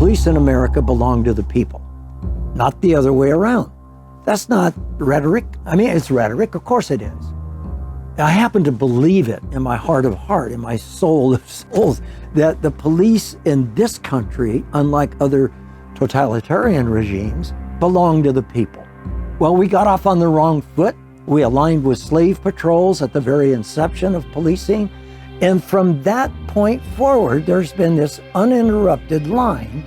police in America belong to the people, not the other way around. That's not rhetoric. I mean, it's rhetoric, of course it is. I happen to believe it in my heart of heart, in my soul of souls, that the police in this country, unlike other totalitarian regimes, belong to the people. Well, we got off on the wrong foot. We aligned with slave patrols at the very inception of policing. And from that point forward, there's been this uninterrupted line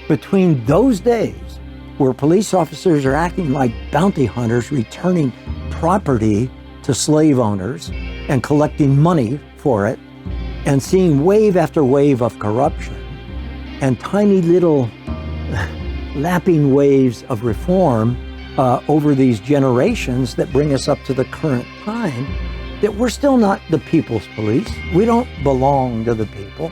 between those days where police officers are acting like bounty hunters, returning property to slave owners and collecting money for it, and seeing wave after wave of corruption and tiny little lapping waves of reform over these generations that bring us up to the current time, that we're still not the people's police. We don't belong to the people.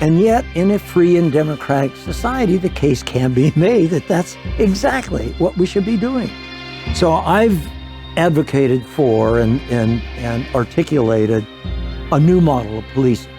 And yet, in a free and democratic society, the case can be made that that's exactly what we should be doing. So I've advocated for and articulated a new model of policing.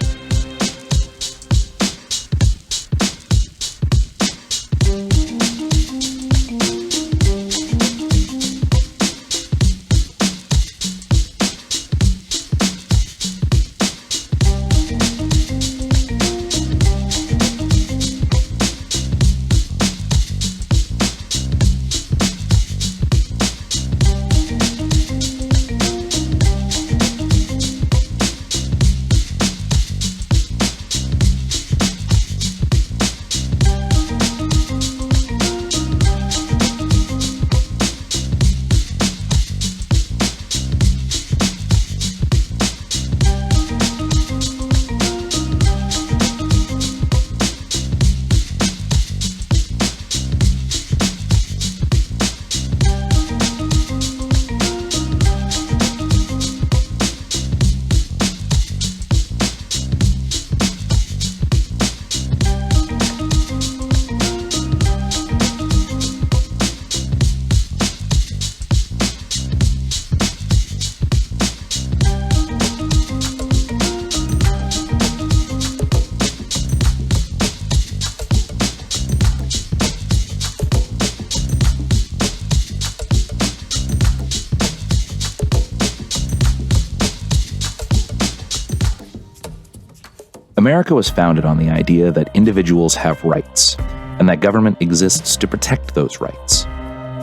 America was founded on the idea that individuals have rights, and that government exists to protect those rights.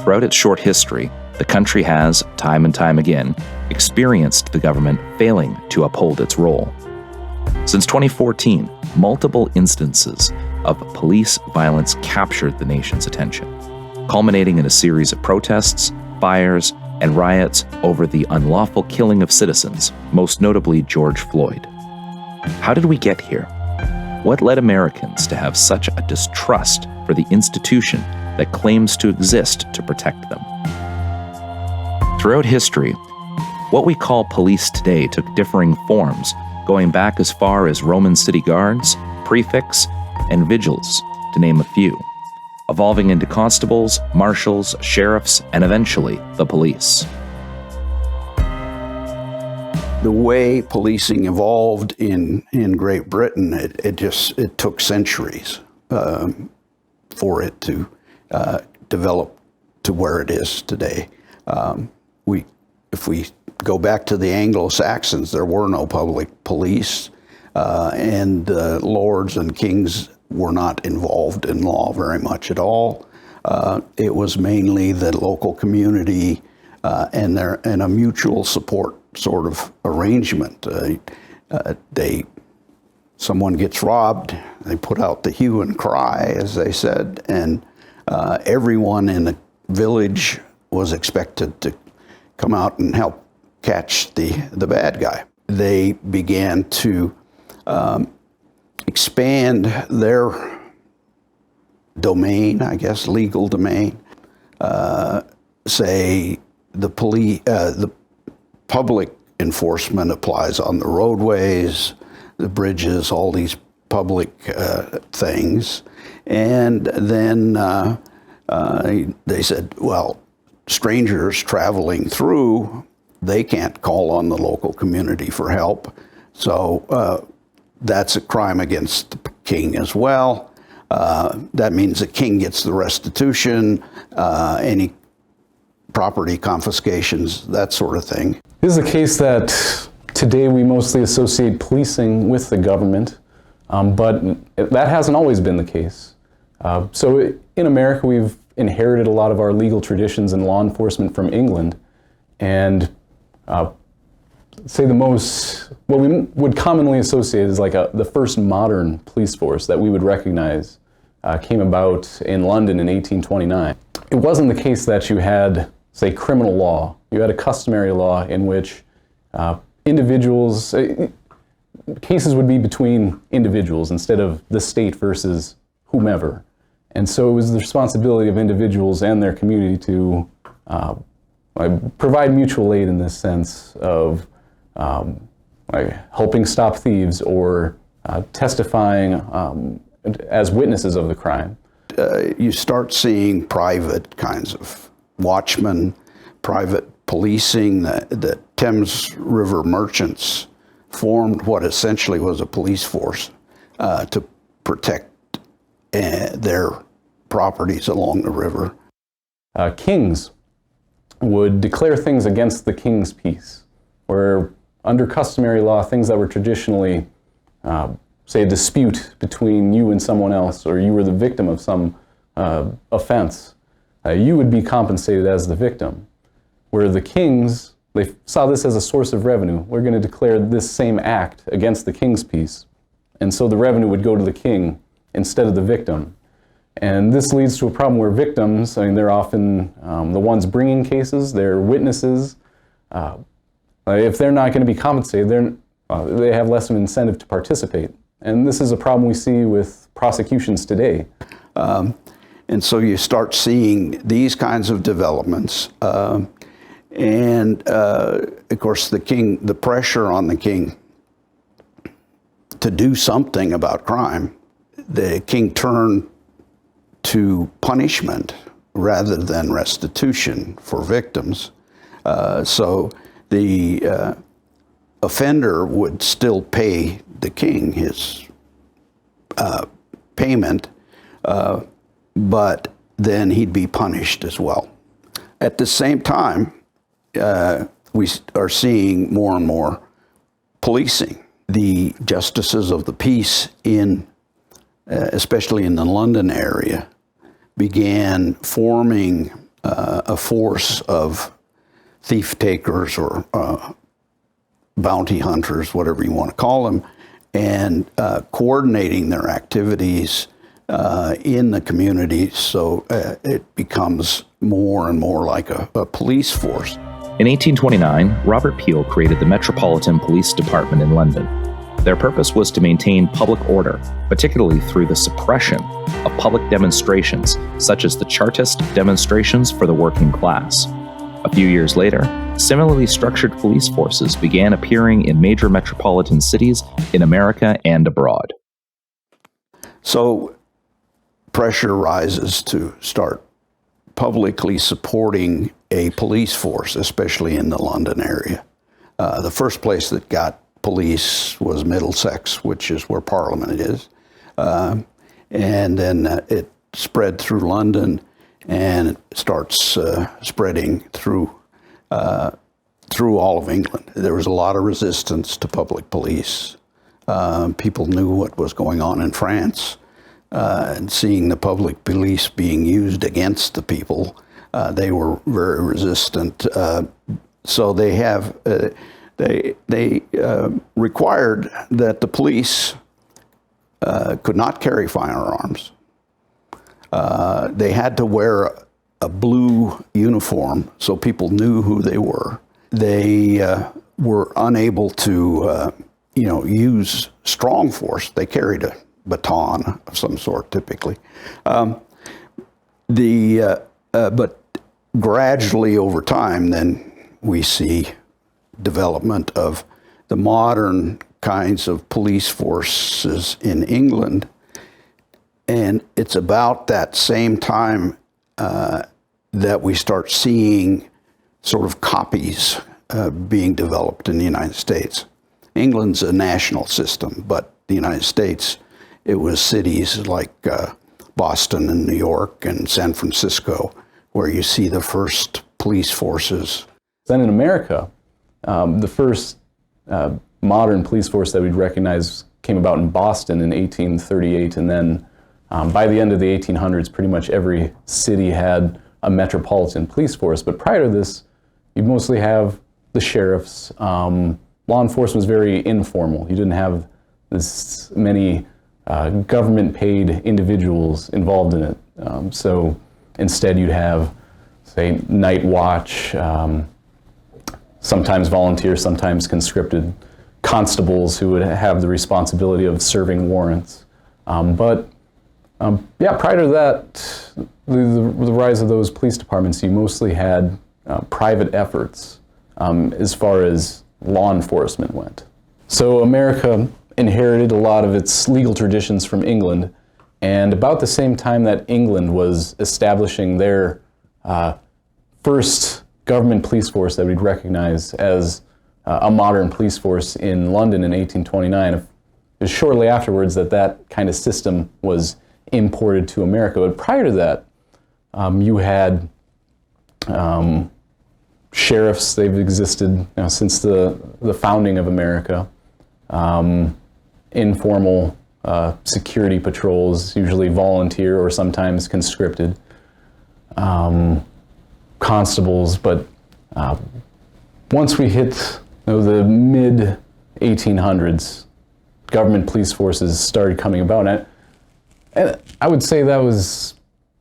Throughout its short history, the country has, time and time again, experienced the government failing to uphold its role. Since 2014, multiple instances of police violence captured the nation's attention, culminating in a series of protests, fires, and riots over the unlawful killing of citizens, most notably George Floyd. How did we get here? What led Americans to have such a distrust for the institution that claims to exist to protect them? Throughout history, what we call police today took differing forms, going back as far as Roman city guards, prefects, and vigils, to name a few, evolving into constables, marshals, sheriffs, and eventually the police. The way policing evolved in Great Britain, it took centuries for it to develop to where it is today. If we go back to the Anglo-Saxons, there were no public police, and lords and kings were not involved in law very much at all. It was mainly the local community and a mutual support sort of arrangement. Someone gets robbed, they put out the hue and cry, as they said, and everyone in the village was expected to come out and help catch the bad guy. They began to expand their domain, I guess, legal domain. Say the public enforcement applies on the roadways, the bridges, all these public things. And then they said, well, strangers traveling through, they can't call on the local community for help. So that's a crime against the king as well. That means the king gets the restitution, any property confiscations, that sort of thing. This is a case that today we mostly associate policing with the government, but that hasn't always been the case. So in America, we've inherited a lot of our legal traditions and law enforcement from England, and say what we would commonly associate is like the first modern police force that we would recognize came about in London in 1829. It wasn't the case that you had, say, criminal law. You had a customary law in which individuals, cases would be between individuals instead of the state versus whomever. And so it was the responsibility of individuals and their community to provide mutual aid in this sense of helping stop thieves or testifying as witnesses of the crime. You start seeing private kinds of watchmen, private policing. The Thames River merchants formed what essentially was a police force to protect their properties along the river. Kings would declare things against the king's peace, where under customary law, things that were traditionally, say, a dispute between you and someone else, or you were the victim of some offense, you would be compensated as the victim. Where the kings, they saw this as a source of revenue. We're going to declare this same act against the king's peace. And so the revenue would go to the king instead of the victim. And this leads to a problem where victims, they're often the ones bringing cases, they're witnesses. If they're not going to be compensated, they have less of an incentive to participate. And this is a problem we see with prosecutions today. And so you start seeing these kinds of developments. And of course, the pressure on the king to do something about crime, the king turned to punishment rather than restitution for victims. So the offender would still pay the king his payment, but then he'd be punished as well. At the same time, we are seeing more and more policing. The justices of the peace especially in the London area, began forming a force of thief takers or bounty hunters, whatever you want to call them, and coordinating their activities in the community, so it becomes more and more like a police force. In 1829, Robert Peel created the Metropolitan Police Department in London. Their purpose was to maintain public order, particularly through the suppression of public demonstrations, such as the Chartist demonstrations for the working class. A few years later, similarly structured police forces began appearing in major metropolitan cities in America and abroad. So pressure rises to start publicly supporting a police force, especially in the London area. The first place that got police was Middlesex, which is where Parliament is. And then it spread through London, and it starts spreading through all of England. There was a lot of resistance to public police. People knew what was going on in France, and seeing the public police being used against the people, they were very resistant. So they required that the police could not carry firearms. They had to wear a blue uniform so people knew who they were. They were unable to, use strong force. They carried a baton of some sort, typically. But gradually over time, then we see development of the modern kinds of police forces in England. And it's about that same time that we start seeing sort of copies being developed in the United States. England's a national system, but the United States it was cities like Boston and New York and San Francisco where you see the first police forces. Then in America, the first modern police force that we'd recognize came about in Boston in 1838, and then by the end of the 1800s, pretty much every city had a metropolitan police force. But prior to this, you mostly have the sheriffs. Law enforcement was very informal. You didn't have this many government-paid individuals involved in it. So instead you'd have, say, night watch, sometimes volunteers, sometimes conscripted constables who would have the responsibility of serving warrants. But prior to that, the rise of those police departments, you mostly had private efforts as far as law enforcement went. So America inherited a lot of its legal traditions from England, and about the same time that England was establishing their first government police force that we'd recognize as a modern police force in London in 1829, it was shortly afterwards that kind of system was imported to America. But prior to that, you had sheriffs. They've existed since the founding of America. Informal security patrols, usually volunteer or sometimes conscripted. Constables, but once we hit the mid-1800s, government police forces started coming about. And I would say that was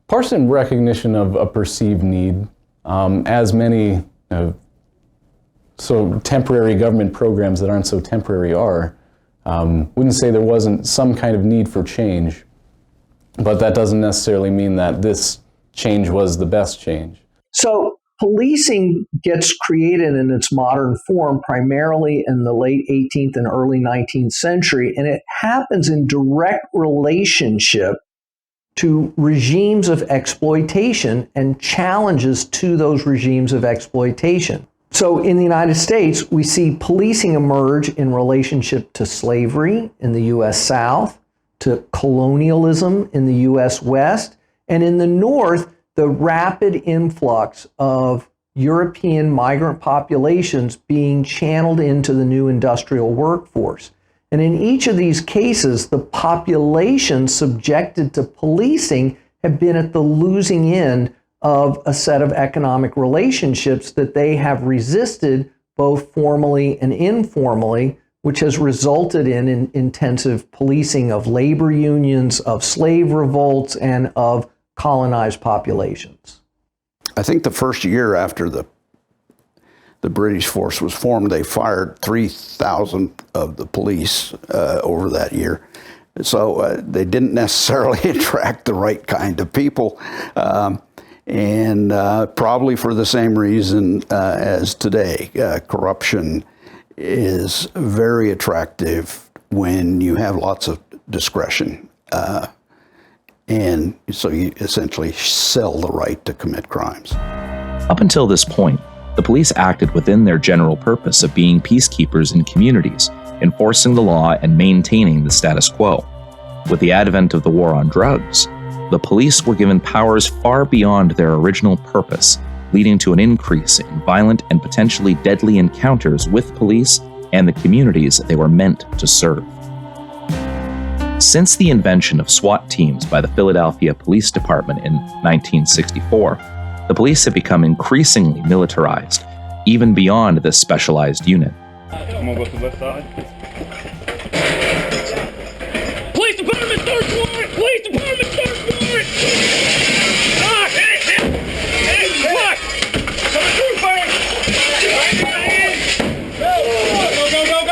partially in recognition of a perceived need, as many so temporary government programs that aren't so temporary are. Wouldn't say there wasn't some kind of need for change, but that doesn't necessarily mean that this change was the best change. So policing gets created in its modern form primarily in the late 18th and early 19th century, and it happens in direct relationship to regimes of exploitation and challenges to those regimes of exploitation. So in the United States, we see policing emerge in relationship to slavery in the U.S. South, to colonialism in the U.S. West, and in the North, the rapid influx of European migrant populations being channeled into the new industrial workforce. And in each of these cases, the population subjected to policing have been at the losing end of a set of economic relationships that they have resisted both formally and informally, which has resulted in intensive policing of labor unions, of slave revolts, and of colonized populations. I think the first year after the British force was formed, they fired 3,000 of the police over that year. So they didn't necessarily attract the right kind of people, and probably for the same reason as today. Corruption is very attractive when you have lots of discretion. And so you essentially sell the right to commit crimes. Up until this point, the police acted within their general purpose of being peacekeepers in communities, enforcing the law and maintaining the status quo. With the advent of the war on drugs, the police were given powers far beyond their original purpose, leading to an increase in violent and potentially deadly encounters with police and the communities they were meant to serve. Since the invention of SWAT teams by the Philadelphia Police Department in 1964, the police have become increasingly militarized, even beyond this specialized unit. I'm gonna go to the left side. Police Department, search warrant! Police Department, search warrant! Ah, hey, what? Coming through, fire! Go!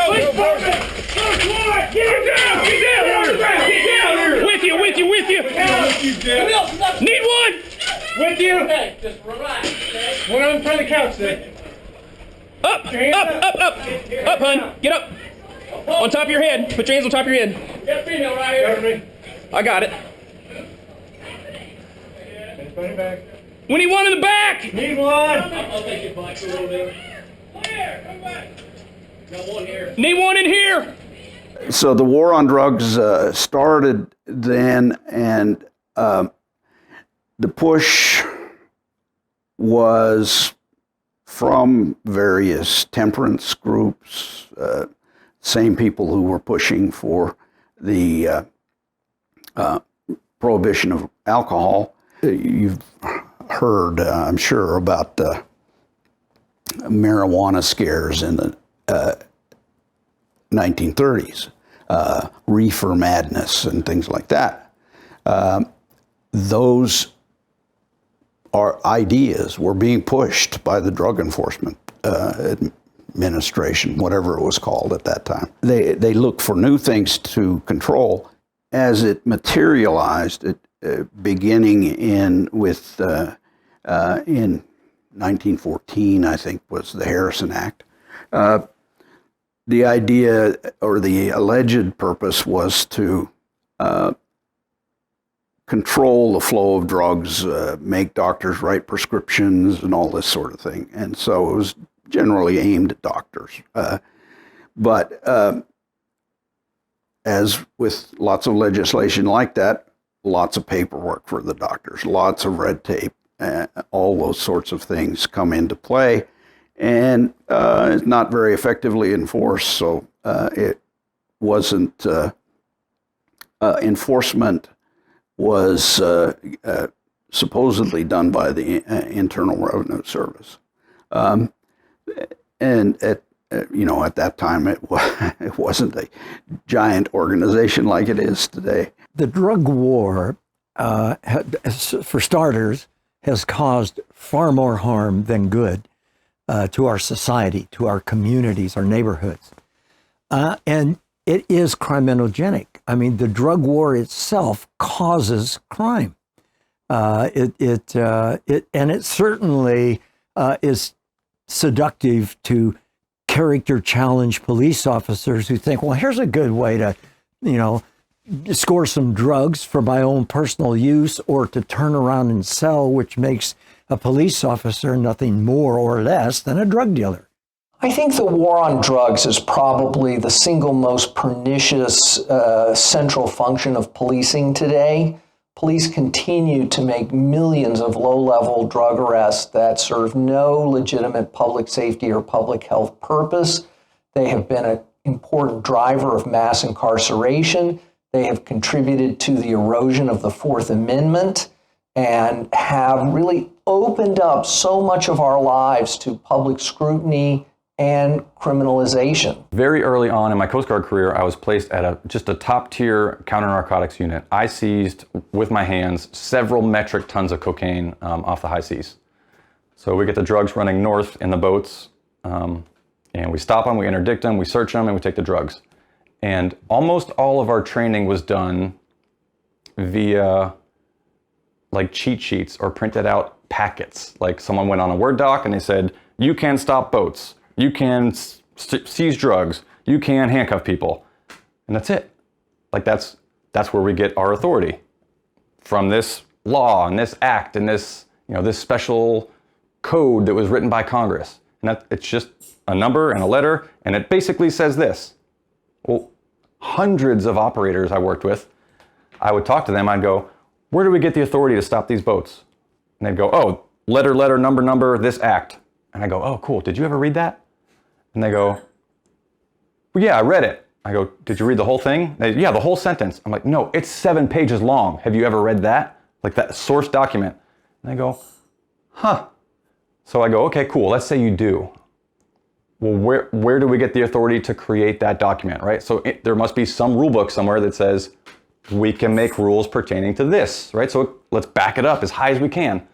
Police Department, search warrant! Get him down! Get down! Get down here! With you! Need one! With you! Okay, just relax, okay? One on front of the couch there. Up, hun. Get up. On top of your head. Put your hands on top of your head. Get a female right here. I got it. We need one in the back. Need one. I'll take it back a little bit. Clear, come back. Got one here. Need one in here. So the war on drugs started then, and the push was from various temperance groups, same people who were pushing for the prohibition of alcohol. You've heard, I'm sure, about marijuana scares in the 1930s, reefer madness and things like that. Those ideas were being pushed by the Drug Enforcement Administration, whatever it was called at that time. They looked for new things to control. As it materialized, beginning in 1914, I think, was the Harrison Act. The idea, or the alleged purpose, was to control the flow of drugs, make doctors write prescriptions, and all this sort of thing. And so it was generally aimed at doctors. But as with lots of legislation like that, lots of paperwork for the doctors, lots of red tape, all those sorts of things come into play. And it's not very effectively enforced, so it wasn't, enforcement was supposedly done by the Internal Revenue Service. And at that time, it wasn't a giant organization like it is today. The drug war, for starters, has caused far more harm than good to our society, to our communities, our neighborhoods. And it is criminogenic. I mean, the drug war itself causes crime. And it certainly is seductive to character challenge police officers who think, well, here's a good way to, score some drugs for my own personal use, or to turn around and sell, which makes a police officer nothing more or less than a drug dealer. I think the war on drugs is probably the single most pernicious central function of policing today. Police continue to make millions of low-level drug arrests that serve no legitimate public safety or public health purpose. They have been an important driver of mass incarceration. They have contributed to the erosion of the Fourth Amendment and have really opened up so much of our lives to public scrutiny and criminalization. Very early on in my Coast Guard career, I was placed at just a top-tier counter-narcotics unit. I seized, with my hands, several metric tons of cocaine off the high seas. So we get the drugs running north in the boats, and we stop them, we interdict them, we search them, and we take the drugs. And almost all of our training was done via like cheat sheets or printed out packets. Like someone went on a Word doc and they said, you can stop boats, you can seize drugs, you can handcuff people. And that's it. Like that's where we get our authority, from this law and this act and this, this special code that was written by Congress. And it's just a number and a letter, and it basically says this. Well, hundreds of operators I worked with, I would talk to them, I'd go, where do we get the authority to stop these boats? And they'd go, oh, letter, number, this act. And I go, oh, cool, did you ever read that? And they go, well, yeah, I read it. I go, did you read the whole thing? They, yeah, the whole sentence. I'm like, no, it's 7 pages long. Have you ever read that? Like that source document. And they go, huh. So I go, okay, cool, let's say you do. Well, where do we get the authority to create that document, right? So there must be some rule book somewhere that says we can make rules pertaining to this, right? So let's back it up as high as we can.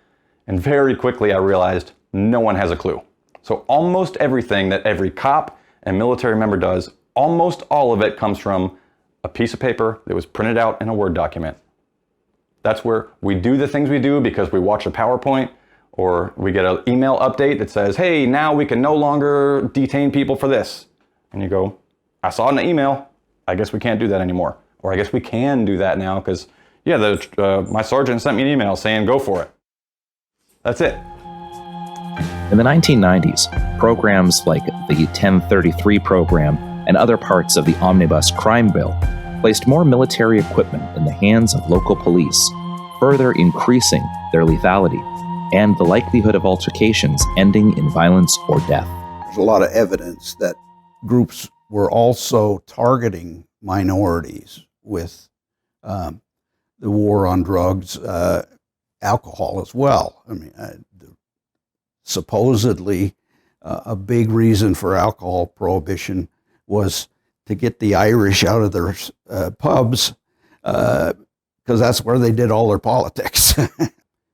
And very quickly I realized no one has a clue. So almost everything that every cop and military member does, almost all of it comes from a piece of paper that was printed out in a Word document. That's where we do the things we do because we watch a PowerPoint, or we get an email update that says, hey, now we can no longer detain people for this. And you go, I saw it in the email. I guess we can't do that anymore. Or I guess we can do that now because, yeah, my sergeant sent me an email saying go for it. That's it. In the 1990s, programs like the 1033 program and other parts of the Omnibus Crime Bill placed more military equipment in the hands of local police, further increasing their lethality and the likelihood of altercations ending in violence or death. There's a lot of evidence that groups were also targeting minorities with the war on drugs, alcohol as well. I mean, supposedly a big reason for alcohol prohibition was to get the Irish out of their pubs, because that's where they did all their politics.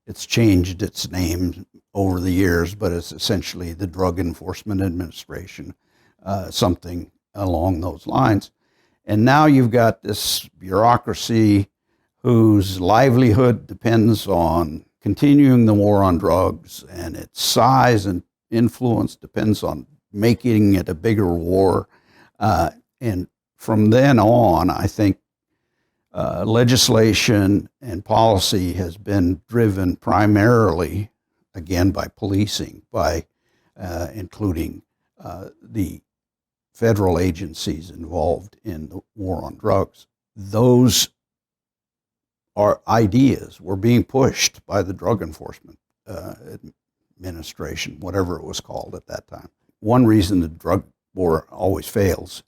It's changed its name over the years, but it's essentially the Drug Enforcement Administration, something along those lines. And now you've got this bureaucracy whose livelihood depends on continuing the war on drugs, and its size and influence depends on making it a bigger war. And from then on, I think legislation and policy has been driven primarily, again, by policing, by including the federal agencies involved in the war on drugs. Those ideas were being pushed by the Drug Enforcement Administration, whatever it was called at that time. One reason the drug war always fails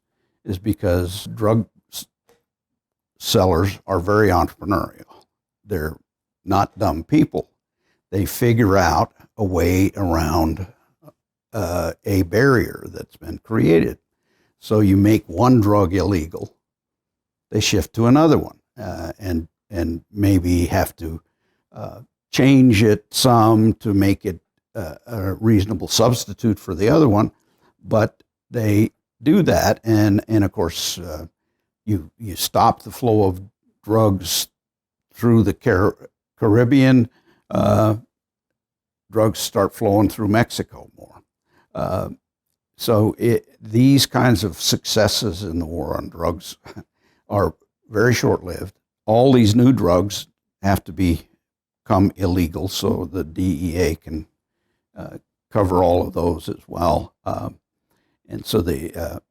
is because drug sellers are very entrepreneurial. They're not dumb people. They figure out a way around a barrier that's been created. So you make one drug illegal, they shift to another one, and maybe have to change it some to make it a reasonable substitute for the other one. But they do that, and of course, you stop the flow of drugs through the Caribbean. Drugs start flowing through Mexico more. So these kinds of successes in the war on drugs are very short-lived. All these new drugs have to become illegal so the DEA can cover all of those as well. And so the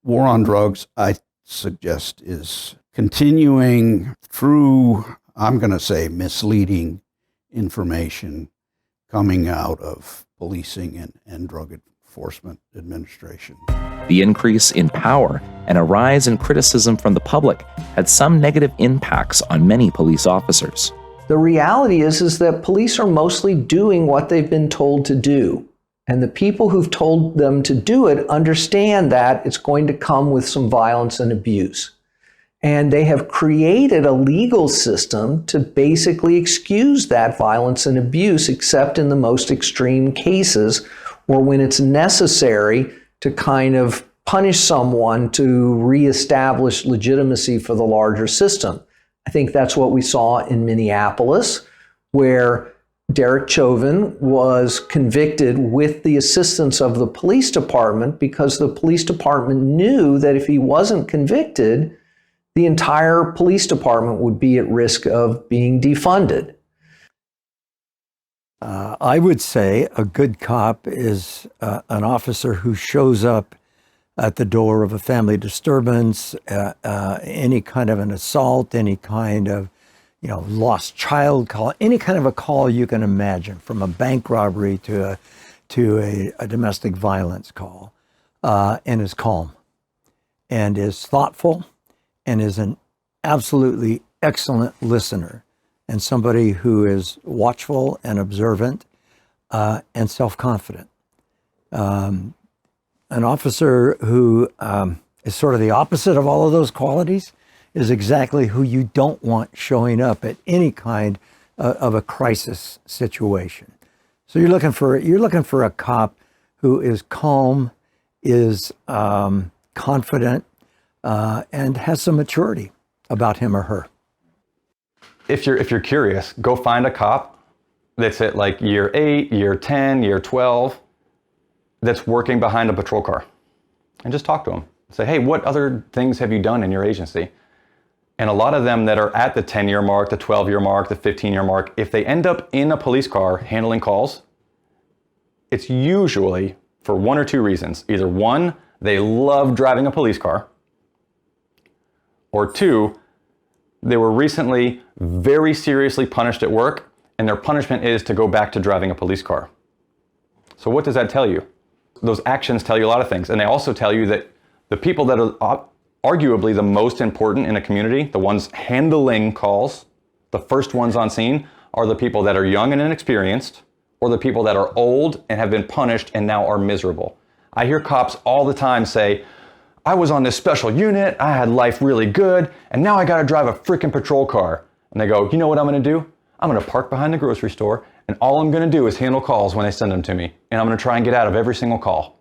war on drugs, I suggest, is continuing through, I'm going to say, misleading information coming out of policing and Drug Enforcement Administration. The increase in power and a rise in criticism from the public had some negative impacts on many police officers. The reality is that police are mostly doing what they've been told to do. And the people who've told them to do it understand that it's going to come with some violence and abuse. And they have created a legal system to basically excuse that violence and abuse, except in the most extreme cases, or when it's necessary to kind of punish someone to reestablish legitimacy for the larger system. I think that's what we saw in Minneapolis, where Derek Chauvin was convicted with the assistance of the police department because the police department knew that if he wasn't convicted, the entire police department would be at risk of being defunded. I would say a good cop is an officer who shows up at the door of a family disturbance, any kind of an assault, any kind of lost child call, any kind of a call you can imagine, from a bank robbery to a domestic violence call, and is calm and is thoughtful and is an absolutely excellent listener and somebody who is watchful and observant and self-confident. An officer who is sort of the opposite of all of those qualities is exactly who you don't want showing up at any kind of a crisis situation. So you're looking for a cop who is calm, is confident, and has some maturity about him or her. If you're curious, go find a cop that's at like year 8, year 10, year 12, that's working behind a patrol car, and just talk to them. Say, hey, what other things have you done in your agency? And a lot of them that are at the 10-year mark, the 12-year mark, the 15-year mark, if they end up in a police car handling calls, it's usually for one or two reasons. Either one, they love driving a police car, or 2, they were recently very seriously punished at work, and their punishment is to go back to driving a police car. So what does that tell you? Those actions tell you a lot of things, and they also tell you that the people that are arguably the most important in a community, the ones handling calls, the first ones on scene, are the people that are young and inexperienced, or the people that are old and have been punished and now are miserable. I hear cops all the time say, I was on this special unit, I had life really good, and now I gotta drive a freaking patrol car. And they go, you know what I'm gonna do? I'm gonna park behind the grocery store, and all I'm gonna do is handle calls when they send them to me. And I'm gonna try and get out of every single call.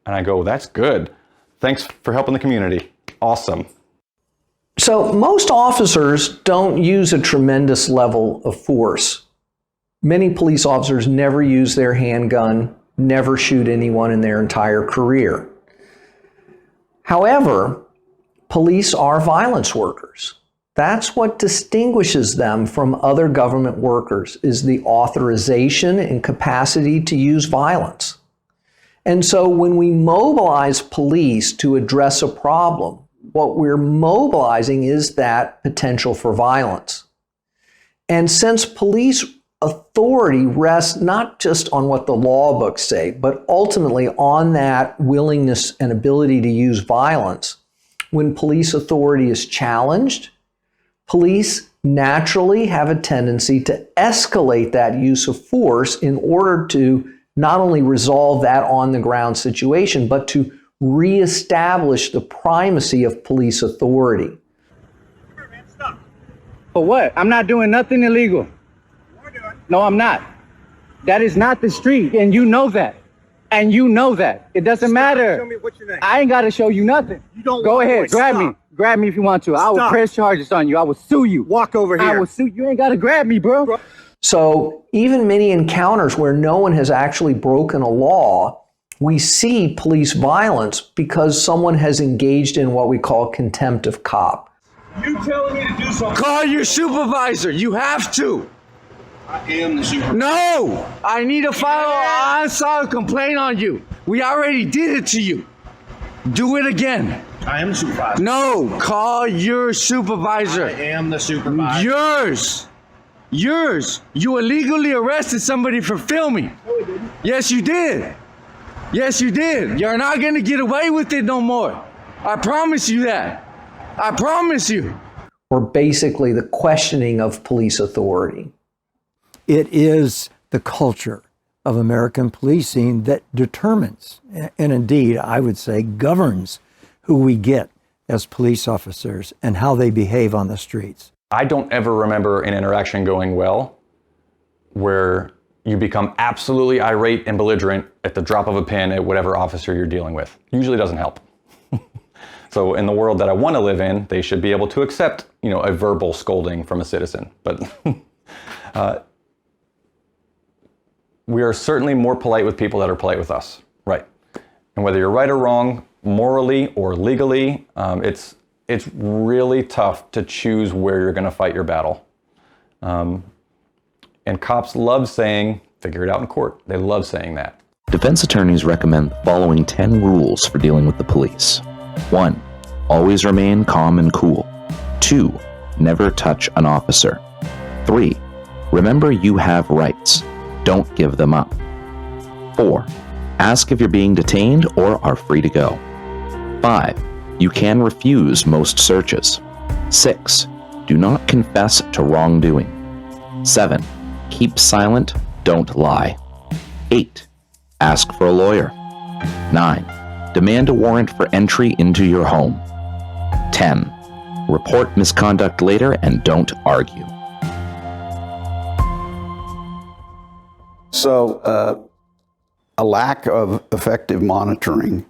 And I go, that's good. Thanks for helping the community. Awesome. So most officers don't use a tremendous level of force. Many police officers never use their handgun, never shoot anyone in their entire career. However, police are violence workers. That's what distinguishes them from other government workers, is the authorization and capacity to use violence. And so when we mobilize police to address a problem, what we're mobilizing is that potential for violence. And since police authority rests not just on what the law books say, but ultimately on that willingness and ability to use violence, when police authority is challenged, police naturally have a tendency to escalate that use of force in order to not only resolve that on-the-ground situation, but to reestablish the primacy of police authority. For what? I'm not doing nothing illegal. No, I'm not. That is not the street, and you know that. And you know that. It doesn't matter. Show me what's your name. I ain't got to show you nothing. You don't Go walk ahead, away. grab Stop. me. Grab me if you want to. I will Stop. press charges on you. I will sue you. Walk over I here. will sue you. You ain't got to grab me, bro. So even many encounters where no one has actually broken a law, we see police violence because someone has engaged in what we call contempt of cop. You telling me to do something? Call your supervisor. You have to. I am the supervisor. No. I need to file an unsolved complaint on you. We already did it to you. Do it again. I am the supervisor. No. Call your supervisor. I am the supervisor. Yours. You illegally arrested somebody for filming. No, he didn't. Yes, you did. Yes, you did. You're not going to get away with it no more. I promise you that. I promise you. Or basically the questioning of police authority. It is the culture of American policing that determines, and indeed, I would say, governs who we get as police officers and how they behave on the streets. I don't ever remember an interaction going well where you become absolutely irate and belligerent at the drop of a pin at whatever officer you're dealing with. Usually doesn't help. So in the world that I want to live in, they should be able to accept, a verbal scolding from a citizen. But we are certainly more polite with people that are polite with us, right? And whether you're right or wrong, morally or legally, it's really tough to choose where you're going to fight your battle. And cops love saying, figure it out in court. They love saying that. Defense attorneys recommend the following 10 rules for dealing with the police. 1. Always remain calm and cool. 2. Never touch an officer. 3. Remember you have rights. Don't give them up. 4. Ask if you're being detained or are free to go. 5. You can refuse most searches. 6. Do not confess to wrongdoing. 7. Keep silent, don't lie. 8. Ask for a lawyer. 9. Demand a warrant for entry into your home. 10. Report misconduct later and don't argue. So a lack of effective monitoring,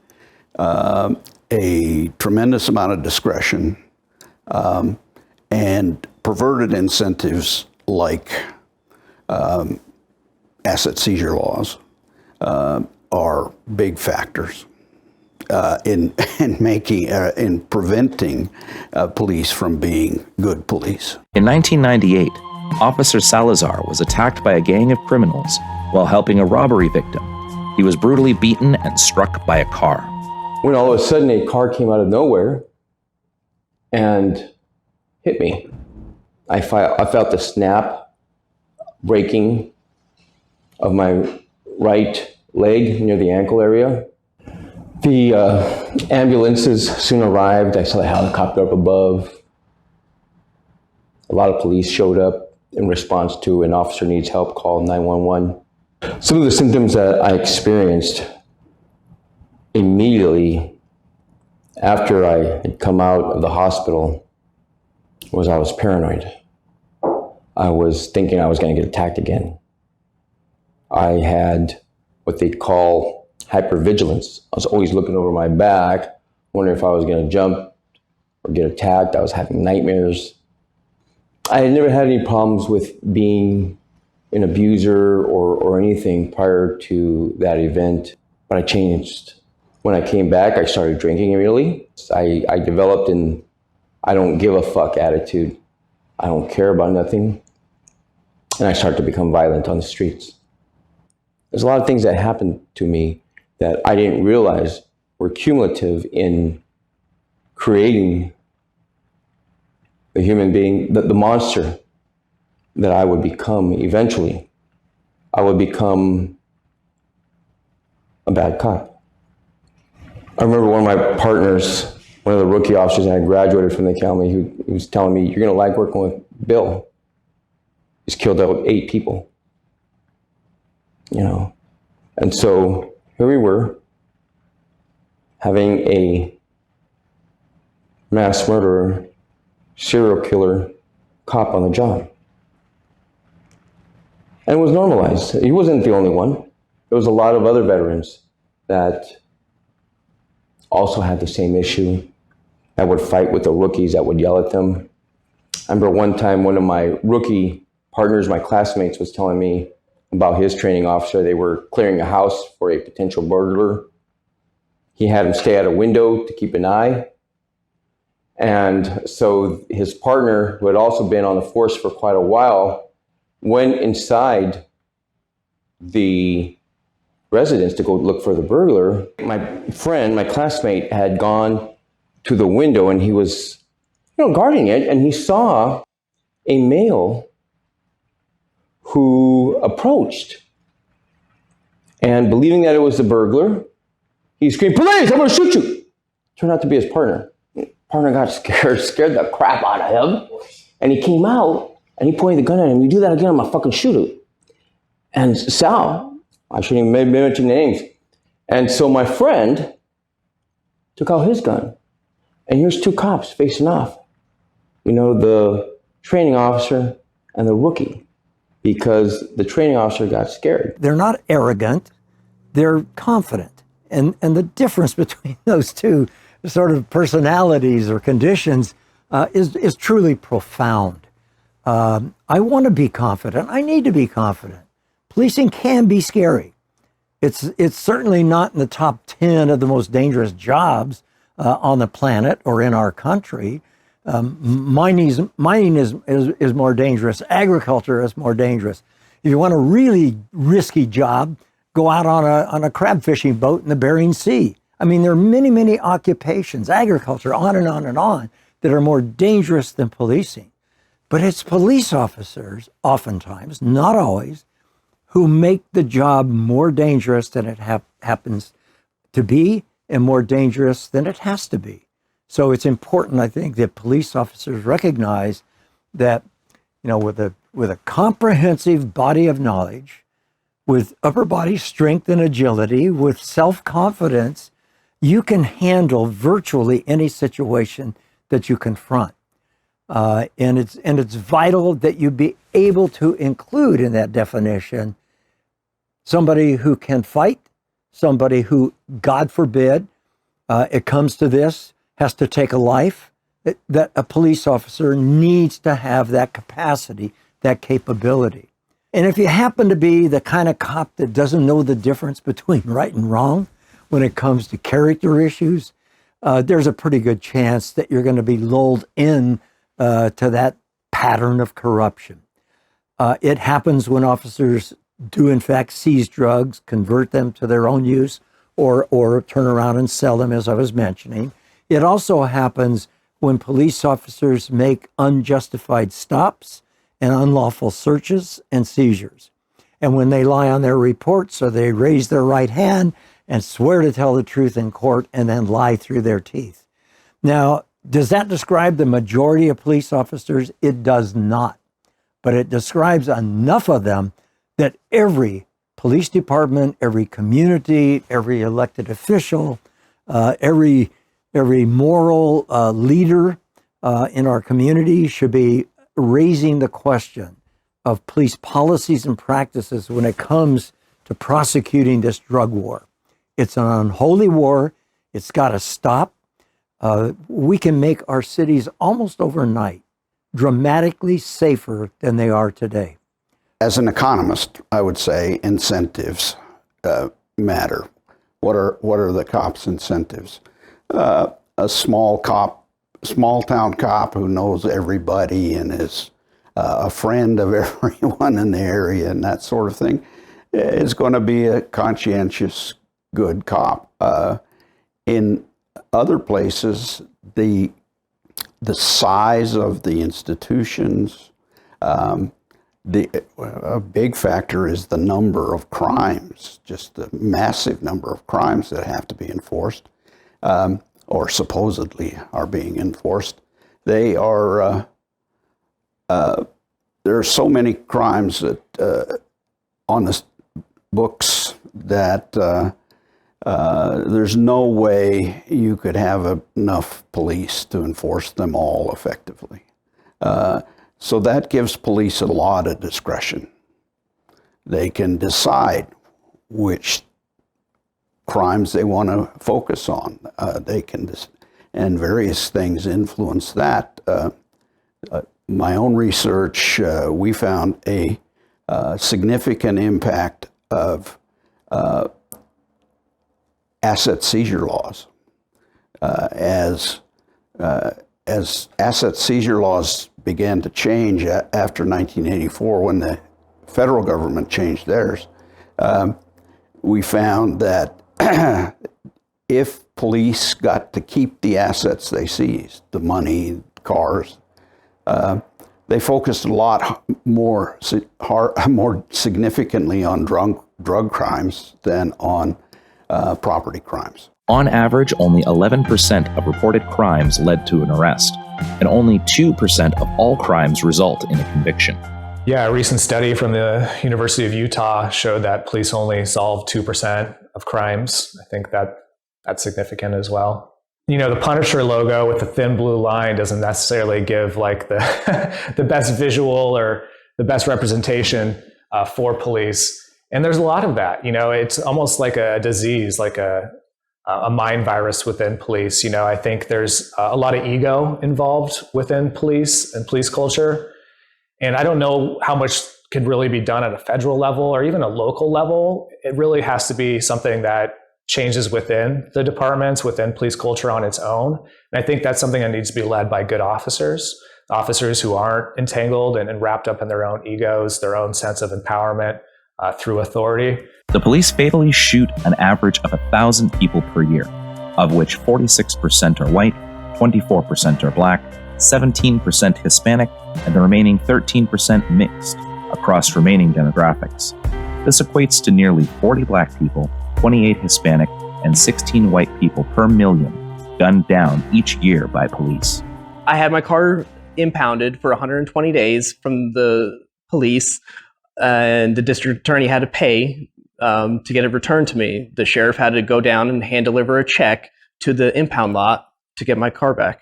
a tremendous amount of discretion, and perverted incentives like asset seizure laws are big factors in preventing police from being good police. In 1998, Officer Salazar was attacked by a gang of criminals while helping a robbery victim. He was brutally beaten and struck by a car. when all of a sudden a car came out of nowhere and hit me. I felt the snap breaking of my right leg near the ankle area. The ambulances soon arrived. I saw the helicopter up above. A lot of police showed up in response to an officer needs help, call 911. Some of the symptoms that I experienced immediately after I had come out of the hospital was I was paranoid. I was thinking I was going to get attacked again. I had what they call hypervigilance. I was always looking over my back, wondering if I was going to jump or get attacked. I was having nightmares. I had never had any problems with being an abuser or anything prior to that event, but I changed. When I came back, I started drinking immediately. I developed an I don't give a fuck attitude. I don't care about nothing. And I started to become violent on the streets. There's a lot of things that happened to me that I didn't realize were cumulative in creating the human being, the monster that I would become eventually. I would become a bad cop. I remember one of my partners, one of the rookie officers, and I graduated from the academy, he was telling me, you're gonna like working with Bill. He's killed out 8 people, you know? And so here we were, having a mass murderer, serial killer cop on the job. And it was normalized. He wasn't the only one. There was a lot of other veterans that also had the same issue, that would fight with the rookies, that would yell at them. I remember one time one of my rookie partners, my classmates, was telling me about his training officer. They were clearing a house for a potential burglar. He had him stay at a window to keep an eye. And so his partner, who had also been on the force for quite a while, went inside the residence to go look for the burglar. My friend, my classmate, had gone to the window and he was, guarding it, and he saw a male who approached. And believing that it was the burglar, he screamed, "Police, I'm gonna shoot you!" Turned out to be his partner. Partner got scared the crap out of him. And he came out and he pointed the gun at him. "You do that again, I'm gonna fucking shoot you." And Sal, I shouldn't even mention names. And so my friend took out his gun. And here's 2 cops facing off. The training officer and the rookie, because the training officer got scared. They're not arrogant, they're confident. And the difference between those two sort of personalities or conditions is truly profound. I want to be confident. I need to be confident. Policing can be scary. It's certainly not in the top 10 of the most dangerous jobs on the planet or in our country. Mining is more dangerous. Agriculture is more dangerous. If you want a really risky job, go out on a crab fishing boat in the Bering Sea. I mean, there are many, many occupations, agriculture, on and on and on, that are more dangerous than policing. But it's police officers, oftentimes, not always, who make the job more dangerous than it happens to be and more dangerous than it has to be. So it's important, I think, that police officers recognize that, with a comprehensive body of knowledge, with upper body strength and agility, with self-confidence, you can handle virtually any situation that you confront. And it's vital that you be able to include in that definition somebody who can fight, somebody who, God forbid, it comes to this, has to take a life, that a police officer needs to have that capacity, that capability. And if you happen to be the kind of cop that doesn't know the difference between right and wrong when it comes to character issues, there's a pretty good chance that you're going to be lulled in to that pattern of corruption. It happens when officers do in fact seize drugs, convert them to their own use, or turn around and sell them, as I was mentioning. It also happens when police officers make unjustified stops and unlawful searches and seizures. And when they lie on their reports, or they raise their right hand and swear to tell the truth in court and then lie through their teeth. Now, does that describe the majority of police officers? It does not. But it describes enough of them that every police department, every community, every elected official, every moral leader in our community should be raising the question of police policies and practices when it comes to prosecuting this drug war. It's an unholy war. It's got to stop. We can make our cities almost overnight dramatically safer than they are today. As an economist, I would say incentives matter. What are the cops' incentives? A small town cop who knows everybody and is a friend of everyone in the area and that sort of thing is going to be a conscientious, good cop. In other places, the size of the institutions, a big factor is the number of crimes, just the massive number of crimes that have to be enforced, or supposedly are being enforced. They are, there are so many crimes that on the books that there's no way you could have enough police to enforce them all effectively. So that gives police a lot of discretion. They can decide which crimes they want to focus on. And various things influence that. My own research, we found a significant impact of asset seizure laws. As asset seizure laws began to change after 1984, when the federal government changed theirs, we found that if police got to keep the assets they seized, the money, cars, they focused a lot more significantly on drug crimes than on property crimes. On average, only 11% of reported crimes led to an arrest, and only 2% of all crimes result in a conviction. Yeah, a recent study from the University of Utah showed that police only solve 2% of crimes. I think that's significant as well. You know, the Punisher logo with the thin blue line doesn't necessarily give like the best visual or the best representation for police. And there's a lot of that. You know, it's almost like a disease, like a mind virus within police. You know, I think there's a lot of ego involved within police and police culture. And I don't know how much could really be done at a federal level or even a local level. It really has to be something that changes within the departments, within police culture on its own. And I think that's something that needs to be led by good officers who aren't entangled and wrapped up in their own egos, their own sense of empowerment through authority. The police fatally shoot an average of 1,000 people per year, of which 46% are white, 24% are black, 17% Hispanic, and the remaining 13% mixed across remaining demographics. This equates to nearly 40 black people, 28 Hispanic, and 16 white people per million gunned down each year by police. I had my car impounded for 120 days from the police, and the district attorney had to pay to get it returned to me. The sheriff had to go down and hand deliver a check to the impound lot to get my car back.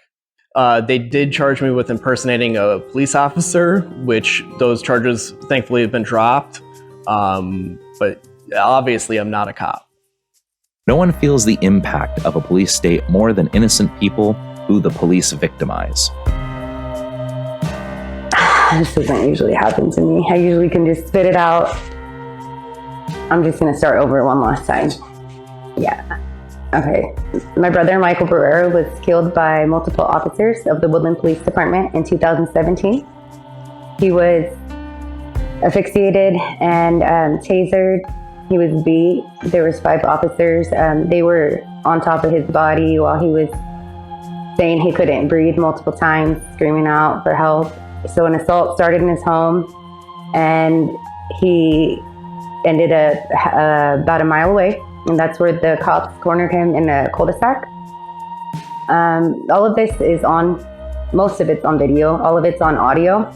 They did charge me with impersonating a police officer, which those charges thankfully have been dropped. But obviously I'm not a cop. No one feels the impact of a police state more than innocent people who the police victimize. This doesn't usually happen to me. I usually can just spit it out. I'm just gonna start over one last time. Yeah. Okay. My brother, Michael Barrera, was killed by multiple officers of the Woodland Police Department in 2017. He was asphyxiated and tasered He was beat. There was 5 officers. They were on top of his body while he was saying he couldn't breathe multiple times, screaming out for help. So an assault started in his home, and he ended up about a mile away, and that's where the cops cornered him in a cul-de-sac. All of this is most of it's on video, all of it's on audio.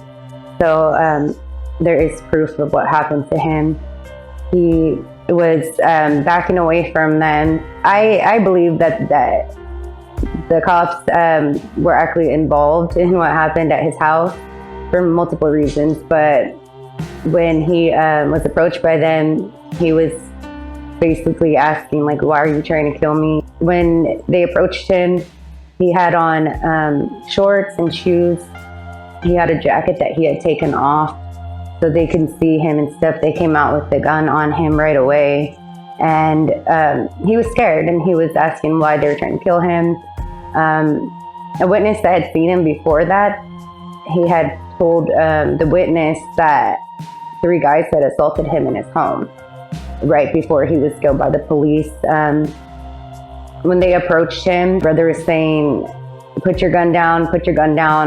So there is proof of what happened to him. He was backing away from them. I believe that the cops were actually involved in what happened at his house for multiple reasons, but when he was approached by them, he was basically asking, like, why are you trying to kill me? When they approached him, he had on shorts and shoes. He had a jacket that he had taken off so they can see him and stuff. They came out with the gun on him right away, and he was scared, and he was asking why they were trying to kill him. A witness that had seen him before that, he had told the witness that 3 guys had assaulted him in his home right before he was killed by the police. When they approached him, brother was saying, put your gun down,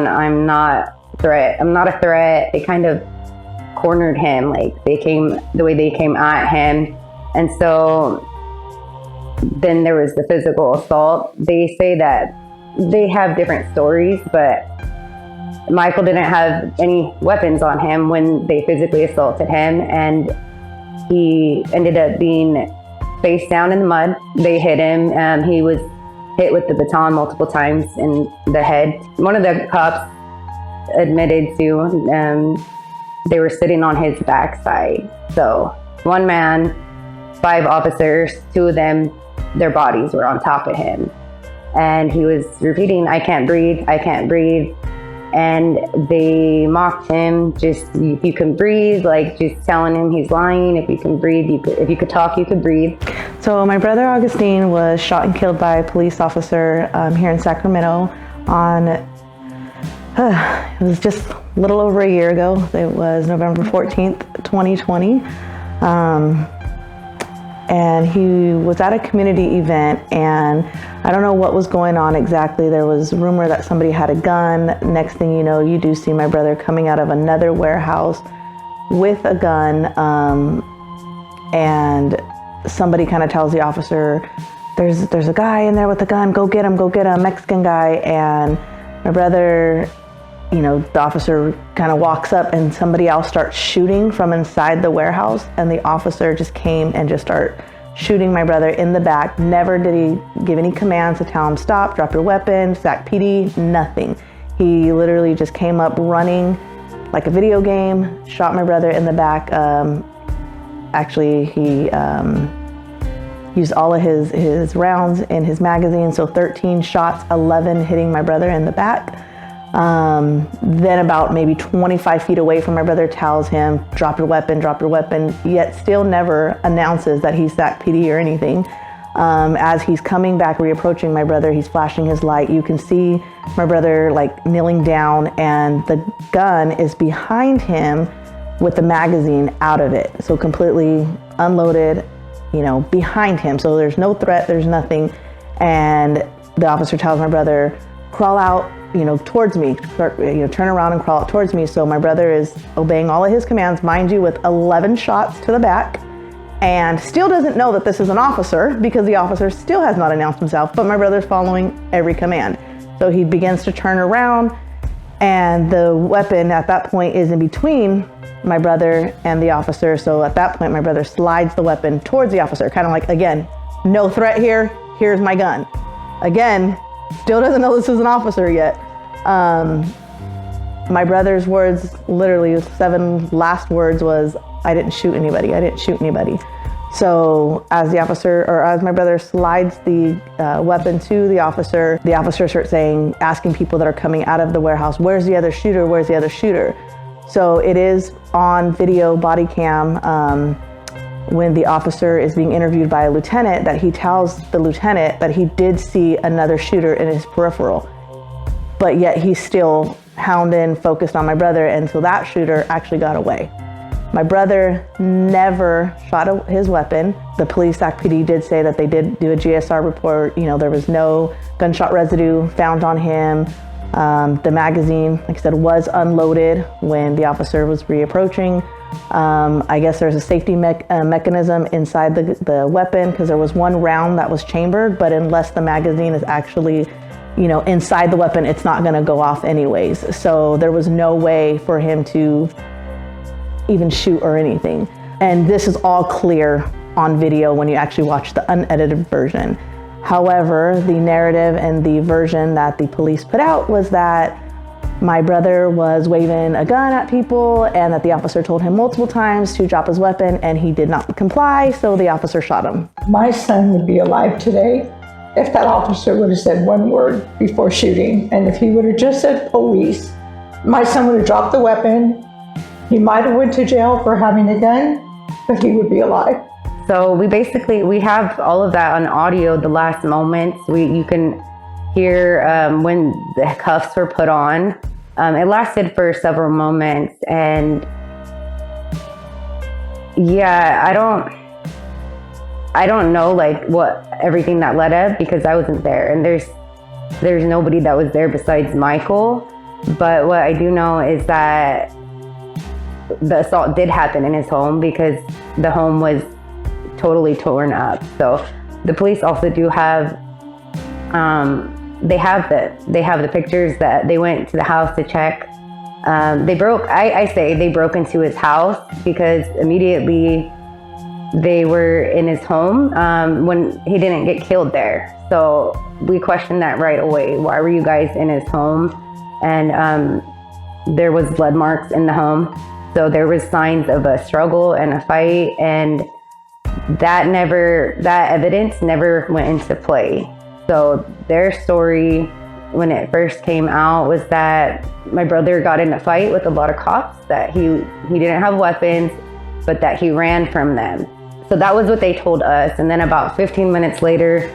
I'm not a threat. They kind of cornered him, like the way they came at him. And so then there was the physical assault. They say that they have different stories, but Michael didn't have any weapons on him when they physically assaulted him, and he ended up being face down in the mud. They hit him. He was hit with the baton multiple times in the head. One of the cops admitted to they were sitting on his backside. So 1 man, 5 officers, 2 of them, their bodies were on top of him. And he was repeating, I can't breathe. And they mocked him, just, if you can breathe, like just telling him he's lying. If you can breathe, if you could talk, you could breathe. So my brother Augustine was shot and killed by a police officer here in Sacramento on, it was just a little over a year ago. It was November 14th, 2020. And he was at a community event, and I don't know what was going on exactly. There was rumor that somebody had a gun. Next thing you know, you do see my brother coming out of another warehouse with a gun, and somebody kind of tells the officer, there's a guy in there with a gun, go get him, Mexican guy. And my brother, the officer kind of walks up, and somebody else starts shooting from inside the warehouse, and the officer just came and just started shooting my brother in the back. Never did he give any commands to tell him stop, drop your weapon, Sac PD, nothing. He literally just came up running like a video game, shot my brother in the back. Actually, he used all of his rounds in his magazine, so 13 shots, 11 hitting my brother in the back. Then about maybe 25 feet away from my brother tells him, drop your weapon, yet still never announces that he's Sac PD or anything. As he's coming back, reapproaching my brother, he's flashing his light. You can see my brother like kneeling down, and the gun is behind him with the magazine out of it. So completely unloaded, behind him. So there's no threat, there's nothing. And the officer tells my brother, crawl out, towards me, turn around and crawl out towards me. So my brother is obeying all of his commands, mind you, with 11 shots to the back, and still doesn't know that this is an officer because the officer still has not announced himself, but my brother's following every command. So he begins to turn around, and the weapon at that point is in between my brother and the officer. So at that point, my brother slides the weapon towards the officer, kind of like, again, no threat here, here's my gun. Again, still doesn't know this is an officer yet. My brother's words, literally 7 last words was, I didn't shoot anybody. So as my brother slides the weapon to the officer starts saying, asking people that are coming out of the warehouse, where's the other shooter? So it is on video body cam when the officer is being interviewed by a lieutenant, that he tells the lieutenant that he did see another shooter in his peripheral, but yet he's still hounding, focused on my brother until that shooter actually got away. My brother never shot his weapon. The police, SAC-PD, did say that they did do a GSR report. You know, there was no gunshot residue found on him. The magazine, like I said, was unloaded when the officer was reapproaching. I guess there's a safety mechanism inside the weapon, because there was one round that was chambered, but unless the magazine is actually, you know, inside the weapon, it's not going to go off anyways. So there was no way for him to even shoot or anything. And this is all clear on video when you actually watch the unedited version. However, the narrative and the version that the police put out was that my brother was waving a gun at people and that the officer told him multiple times to drop his weapon and he did not comply, so the officer shot him. My son would be alive today if that officer would have said one word before shooting, and if he would have just said police, my son would have dropped the weapon. He might have went to jail for having a gun, but he would be alive. So we have all of that on audio, the last moments. You can hear when the cuffs were put on. It lasted for several moments, and yeah, I don't know like what everything that led up, because I wasn't there, and there's nobody that was there besides Michael. But what I do know is that the assault did happen in his home, because the home was totally torn up. So the police also do have, they have the pictures that they went to the house to check. I say they broke into his house, because immediately they were in his home when he didn't get killed there. So we questioned that right away. Why were you guys in his home? And there was blood marks in the home. So there was signs of a struggle and a fight, and that evidence never went into play. So their story, when it first came out, was that my brother got in a fight with a lot of cops, that he didn't have weapons, but that he ran from them. So that was what they told us. And then about 15 minutes later,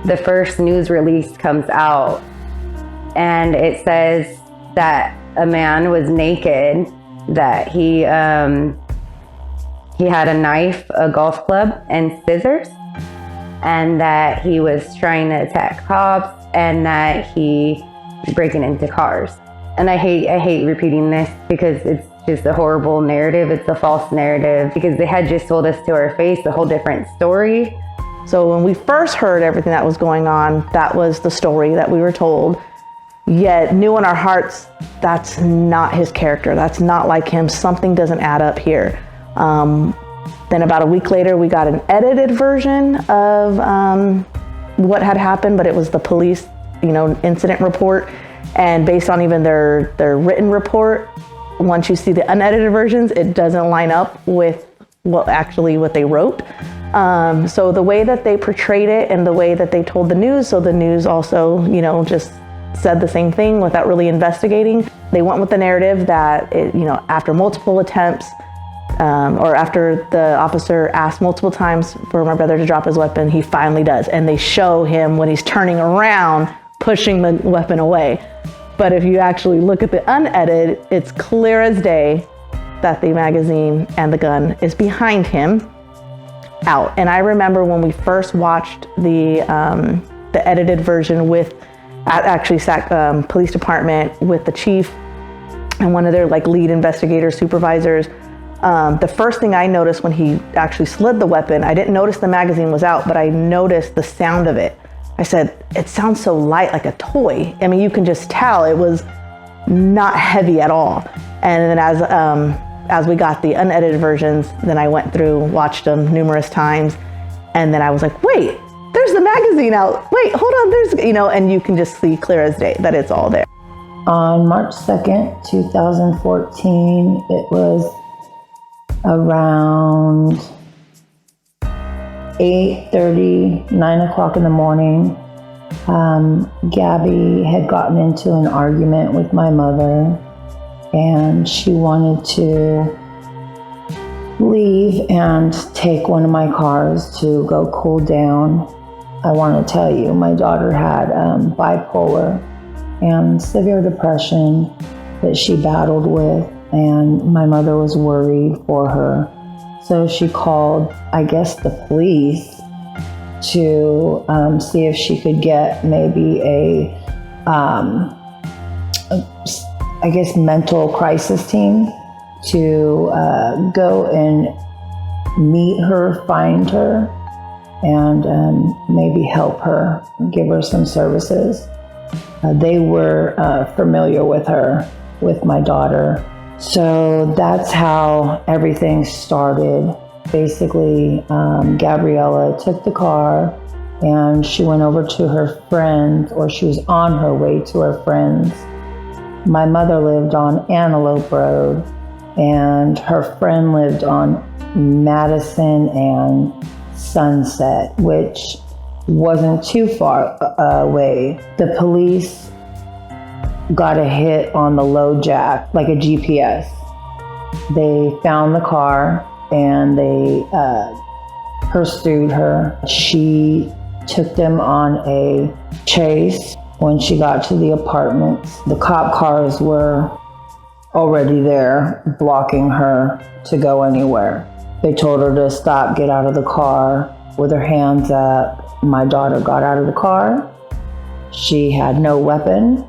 the first news release comes out, and it says that a man was naked, that he had a knife, a golf club, and scissors, and that he was trying to attack cops, and that he was breaking into cars. And I hate repeating this, because it's just a horrible narrative. It's a false narrative, because they had just told us to our face a whole different story. So when we first heard everything that was going on, that was the story that we were told. Yet knew in our hearts, that's not his character. That's not like him. Something doesn't add up here. Then about a week later, we got an edited version of what had happened, but it was the police, incident report. And based on even their written report, once you see the unedited versions, it doesn't line up with what they wrote. So the way that they portrayed it and the way that they told the news, so the news also, just said the same thing without really investigating. They went with the narrative that, after multiple attempts, or after the officer asked multiple times for my brother to drop his weapon, he finally does. And they show him when he's turning around, pushing the weapon away. But if you actually look at the unedited, it's clear as day that the magazine and the gun is behind him, out. And I remember when we first watched the edited version at SAC Police Department with the chief and one of their lead investigator supervisors. The first thing I noticed when he actually slid the weapon, I didn't notice the magazine was out, but I noticed the sound of it. I said, it sounds so light, like a toy. I mean, you can just tell it was not heavy at all. And then as we got the unedited versions, then I went through, watched them numerous times, and then I was like, wait, there's the magazine out. Wait, hold on, and you can just see clear as day that it's all there. On March 2nd, 2014, it was around 8:30, 9 o'clock in the morning. Gabby had gotten into an argument with my mother, and she wanted to leave and take one of my cars to go cool down. I want to tell you, my daughter had bipolar and severe depression that she battled with. and my mother was worried for her. So she called, I guess, the police to see if she could get maybe a mental crisis team to go and meet her, find her, and maybe help her, give her some services. They were familiar with her, with my daughter. So that's how everything started. Basically, Gabriella took the car and she went over to her friends, or she was on her way to her friends. My mother lived on Antelope Road, and her friend lived on Madison and Sunset, which wasn't too far away. The police got a hit on the load jack, like a GPS. They found the car and they pursued her. She took them on a chase. When she got to the apartments, the cop cars were already there, blocking her to go anywhere. They told her to stop, get out of the car with her hands up. My daughter got out of the car. She had no weapon.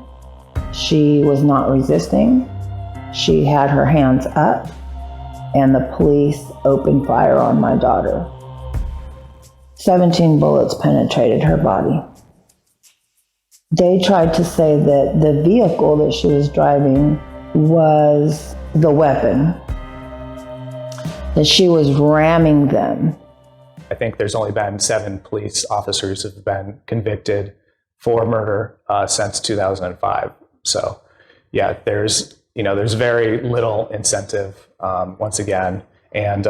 She was not resisting. She had her hands up, and the police opened fire on my daughter. 17 bullets penetrated her body. They tried to say that the vehicle that she was driving was the weapon, that she was ramming them. I think there's only been 7 police officers who have been convicted for murder since 2005. So, yeah, there's very little incentive once again, and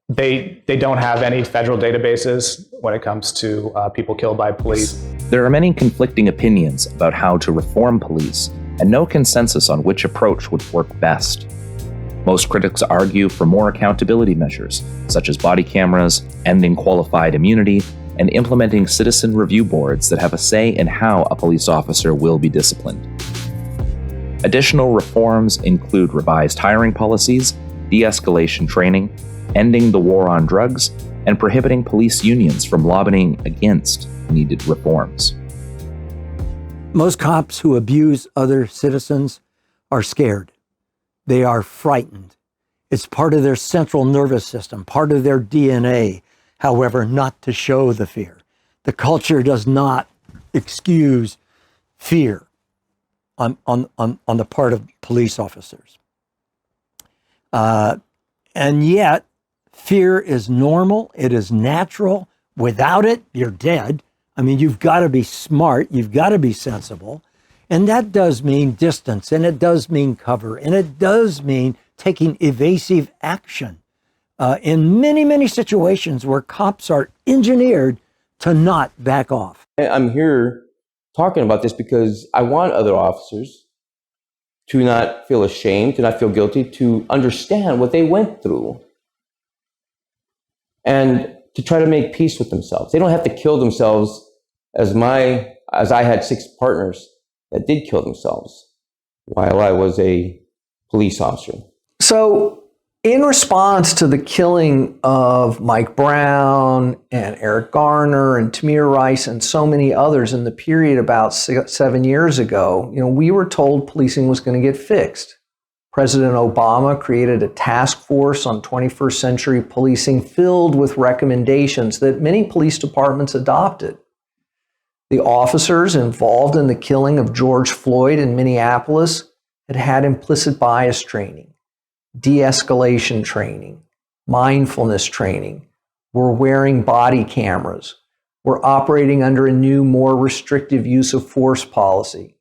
they don't have any federal databases when it comes to people killed by police. There are many conflicting opinions about how to reform police, and no consensus on which approach would work best. Most critics argue for more accountability measures, such as body cameras, ending qualified immunity, and implementing citizen review boards that have a say in how a police officer will be disciplined. Additional reforms include revised hiring policies, de-escalation training, ending the war on drugs, and prohibiting police unions from lobbying against needed reforms. Most cops who abuse other citizens are scared. They are frightened. It's part of their central nervous system, part of their DNA, however, not to show the fear. The culture does not excuse fear on the part of police officers. And yet, fear is normal, it is natural. Without it, you're dead. I mean, you've got to be smart, you've got to be sensible. And that does mean distance, and it does mean cover, and it does mean taking evasive action in many, many situations where cops are engineered to not back off. I'm here talking about this because I want other officers to not feel ashamed, to not feel guilty, to understand what they went through, and to try to make peace with themselves. They don't have to kill themselves as I had 6 partners that did kill themselves while I was a police officer. So, in response to the killing of Mike Brown and Eric Garner and Tamir Rice and so many others in the period about 7 years ago, we were told policing was going to get fixed. President Obama created a task force on 21st century policing filled with recommendations that many police departments adopted. The officers involved in the killing of George Floyd in Minneapolis had implicit bias training, de-escalation training, mindfulness training, were wearing body cameras, were operating under a new, more restrictive use of force policy.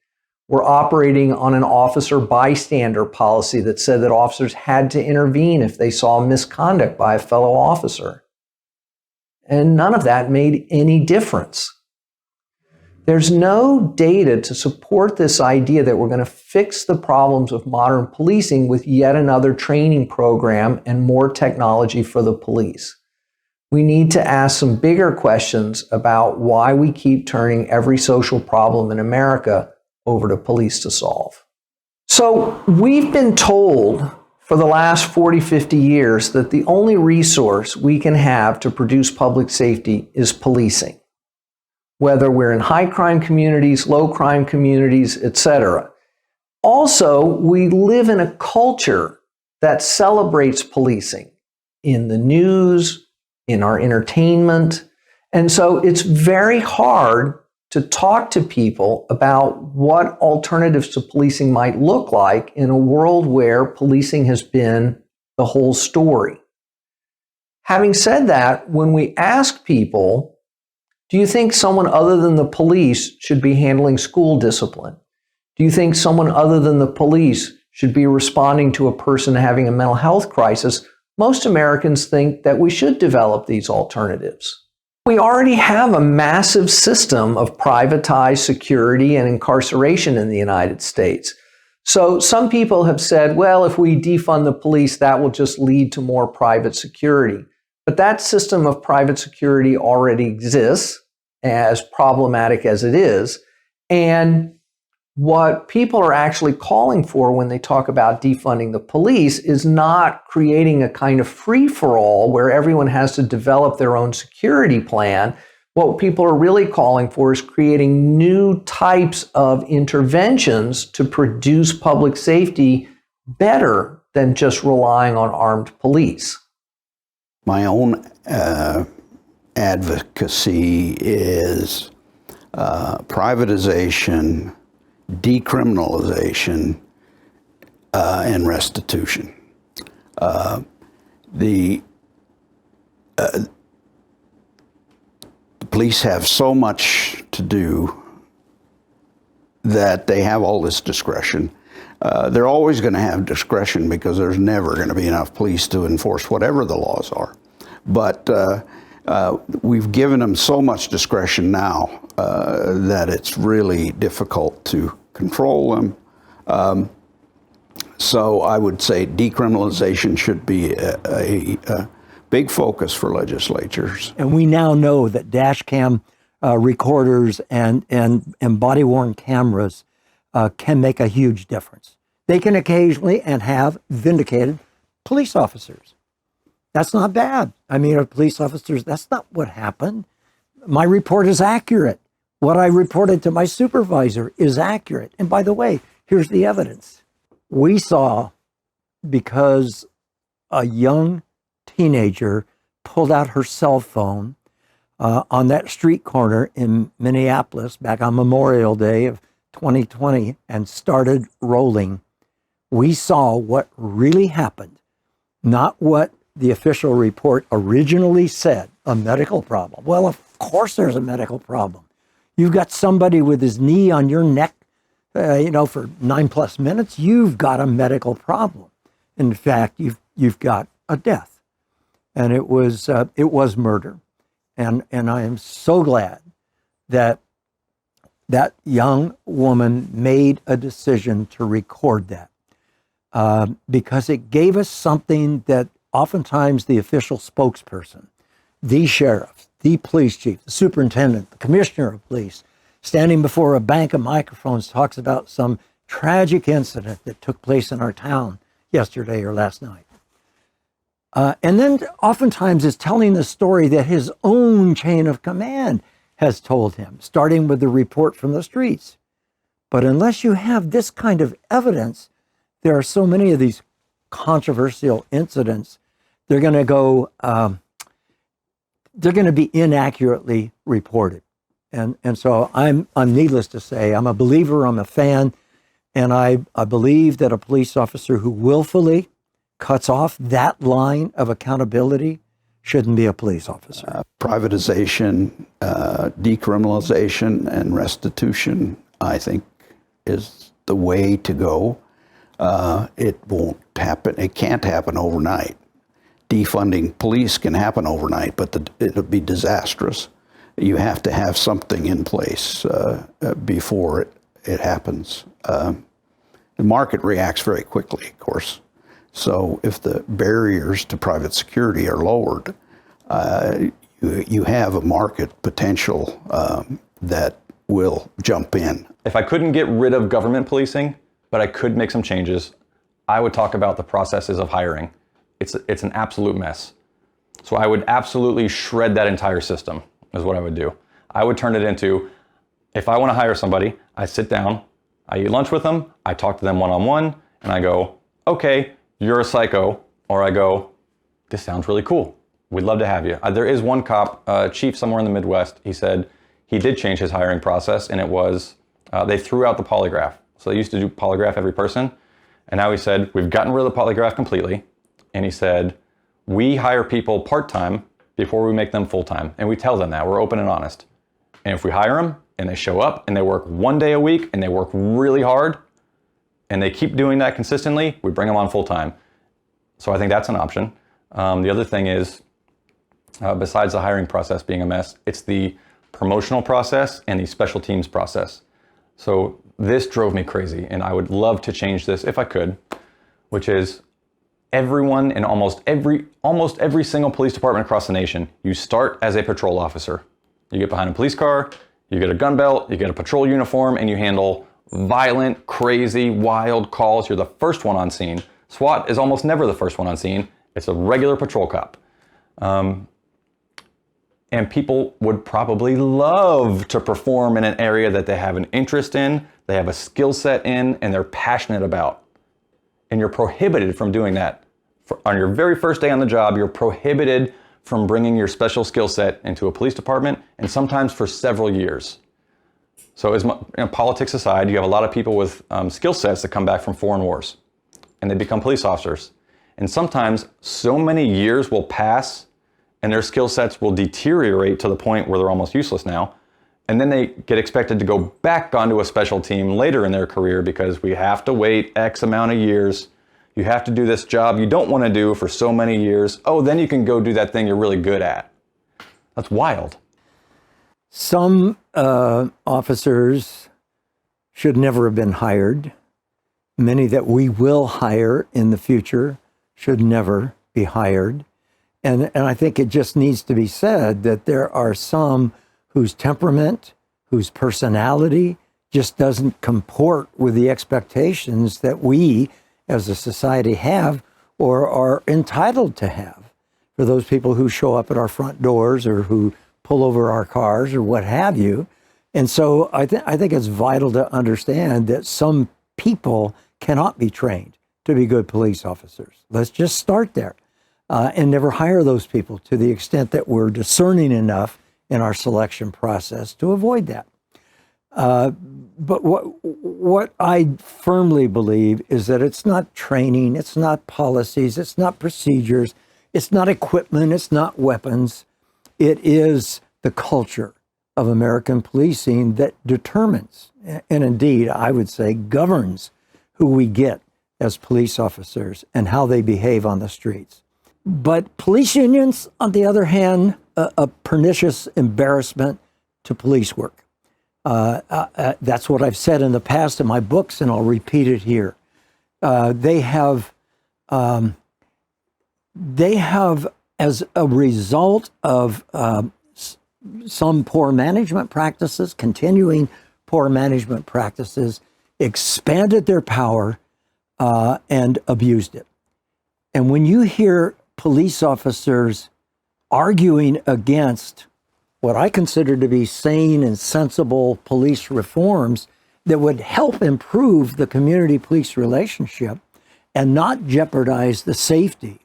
We're operating on an officer bystander policy that said that officers had to intervene if they saw misconduct by a fellow officer. And none of that made any difference. There's no data to support this idea that we're going to fix the problems of modern policing with yet another training program and more technology for the police. We need to ask some bigger questions about why we keep turning every social problem in America over to police to solve. So we've been told for the last 40, 50 years that the only resource we can have to produce public safety is policing, whether we're in high crime communities, low crime communities, etc. Also, we live in a culture that celebrates policing in the news, in our entertainment. And so it's very hard to talk to people about what alternatives to policing might look like in a world where policing has been the whole story. Having said that, when we ask people, do you think someone other than the police should be handling school discipline? Do you think someone other than the police should be responding to a person having a mental health crisis? Most Americans think that we should develop these alternatives. We already have a massive system of privatized security and incarceration in the United States. So some people have said, well, if we defund the police, that will just lead to more private security. But that system of private security already exists, as problematic as it is. And what people are actually calling for when they talk about defunding the police is not creating a kind of free-for-all where everyone has to develop their own security plan. What people are really calling for is creating new types of interventions to produce public safety better than just relying on armed police. My own advocacy is privatization, decriminalization, and restitution. The police have so much to do that they have all this discretion. They're always going to have discretion because there's never going to be enough police to enforce whatever the laws are. But we've given them so much discretion now that it's really difficult to control them. So I would say decriminalization should be a big focus for legislatures. And we now know that dash cam recorders and body-worn cameras can make a huge difference. They can occasionally and have vindicated police officers. That's not bad. I mean, police officers, that's not what happened. My report is accurate. What I reported to my supervisor is accurate. And by the way, here's the evidence. We saw, because a young teenager pulled out her cell phone on that street corner in Minneapolis back on Memorial Day of 2020 and started rolling. We saw what really happened, not what the official report originally said, a medical problem. Well, of course there's a medical problem. You've got somebody with his knee on your neck, for 9+ minutes, you've got a medical problem. In fact, you've got a death. And it was murder. And I am so glad that that young woman made a decision to record that because it gave us something that oftentimes the official spokesperson, the sheriff, the police chief, the superintendent, the commissioner of police, standing before a bank of microphones talks about some tragic incident that took place in our town yesterday or last night. And then oftentimes is telling the story that his own chain of command has told him, starting with the report from the streets. But unless you have this kind of evidence, there are so many of these controversial incidents, they're going to go, they're going to be inaccurately reported. And so I'm needless to say, I'm a believer, I'm a fan, and I believe that a police officer who willfully cuts off that line of accountability shouldn't be a police officer. Privatization, decriminalization, and restitution, I think, is the way to go. It won't happen. It can't happen overnight. Defunding police can happen overnight, but it'll be disastrous. You have to have something in place before it happens. The market reacts very quickly, of course. So if the barriers to private security are lowered, you have a market potential that will jump in. If I couldn't get rid of government policing, but I could make some changes. I would talk about the processes of hiring. It's an absolute mess. So I would absolutely shred that entire system is what I would do. I would turn it into, if I want to hire somebody, I sit down, I eat lunch with them, I talk to them one-on-one, and I go, okay, you're a psycho, or I go, this sounds really cool. We'd love to have you. There is one cop, chief somewhere in the Midwest, he said he did change his hiring process, and it was, they threw out the polygraph. So they used to do polygraph every person, and now he said, we've gotten rid of the polygraph completely, and he said, we hire people part-time before we make them full-time, and we tell them that, we're open and honest. And if we hire them, and they show up, and they work 1 day a week, and they work really hard, and they keep doing that consistently, we bring them on full-time. So I think that's an option. The other thing is, besides the hiring process being a mess, it's the promotional process and the special teams process. So this drove me crazy, and I would love to change this if I could, which is everyone in almost every single police department across the nation, you start as a patrol officer. You get behind a police car, you get a gun belt, you get a patrol uniform, and you handle violent, crazy, wild calls. You're the first one on scene. SWAT is almost never the first one on scene. It's a regular patrol cop. And people would probably love to perform in an area that they have an interest in, they have a skill set in, and they're passionate about. And you're prohibited from doing that. On your very first day on the job, you're prohibited from bringing your special skill set into a police department, and sometimes for several years. So as politics aside, you have a lot of people with skill sets that come back from foreign wars, and they become police officers. And sometimes so many years will pass, and their skill sets will deteriorate to the point where they're almost useless now. And then they get expected to go back onto a special team later in their career because we have to wait X amount of years. You have to do this job you don't want to do for so many years. Oh, then you can go do that thing you're really good at. That's wild. Some officers should never have been hired. Many that we will hire in the future should never be hired. And I think it just needs to be said that there are some whose temperament, whose personality just doesn't comport with the expectations that we as a society have or are entitled to have for those people who show up at our front doors or who pull over our cars or what have you. And so I think it's vital to understand that some people cannot be trained to be good police officers. Let's just start there and never hire those people to the extent that we're discerning enough in our selection process to avoid that. But what I firmly believe is that it's not training, it's not policies, it's not procedures, it's not equipment, it's not weapons. It is the culture of American policing that determines, and indeed, I would say governs, who we get as police officers and how they behave on the streets. But police unions, on the other hand, a pernicious embarrassment to police work. That's what I've said in the past in my books, and I'll repeat it here. They have, as a result of some poor management practices, continuing poor management practices, expanded their power and abused it. And when you hear police officers arguing against what I consider to be sane and sensible police reforms that would help improve the community-police relationship and not jeopardize the safety,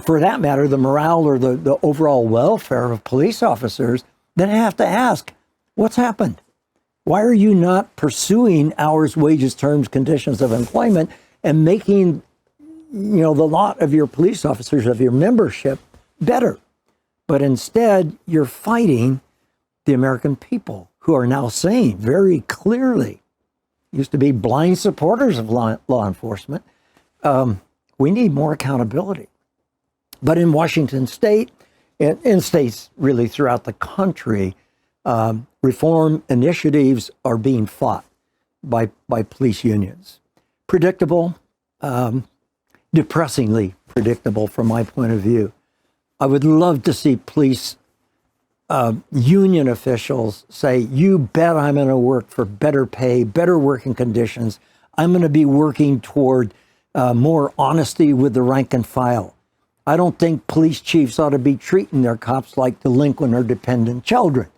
for that matter, the morale or the overall welfare of police officers, then I have to ask, what's happened? Why are you not pursuing hours, wages, terms, conditions of employment and making, the lot of your police officers, of your membership, better? But instead, you're fighting the American people who are now saying very clearly, used to be blind supporters of law enforcement, we need more accountability. But in Washington State, and in states really throughout the country, reform initiatives are being fought by police unions. Predictable, depressingly predictable from my point of view. I would love to see police union officials say, you bet I'm going to work for better pay, better working conditions. I'm going to be working toward more honesty with the rank and file. I don't think police chiefs ought to be treating their cops like delinquent or dependent children.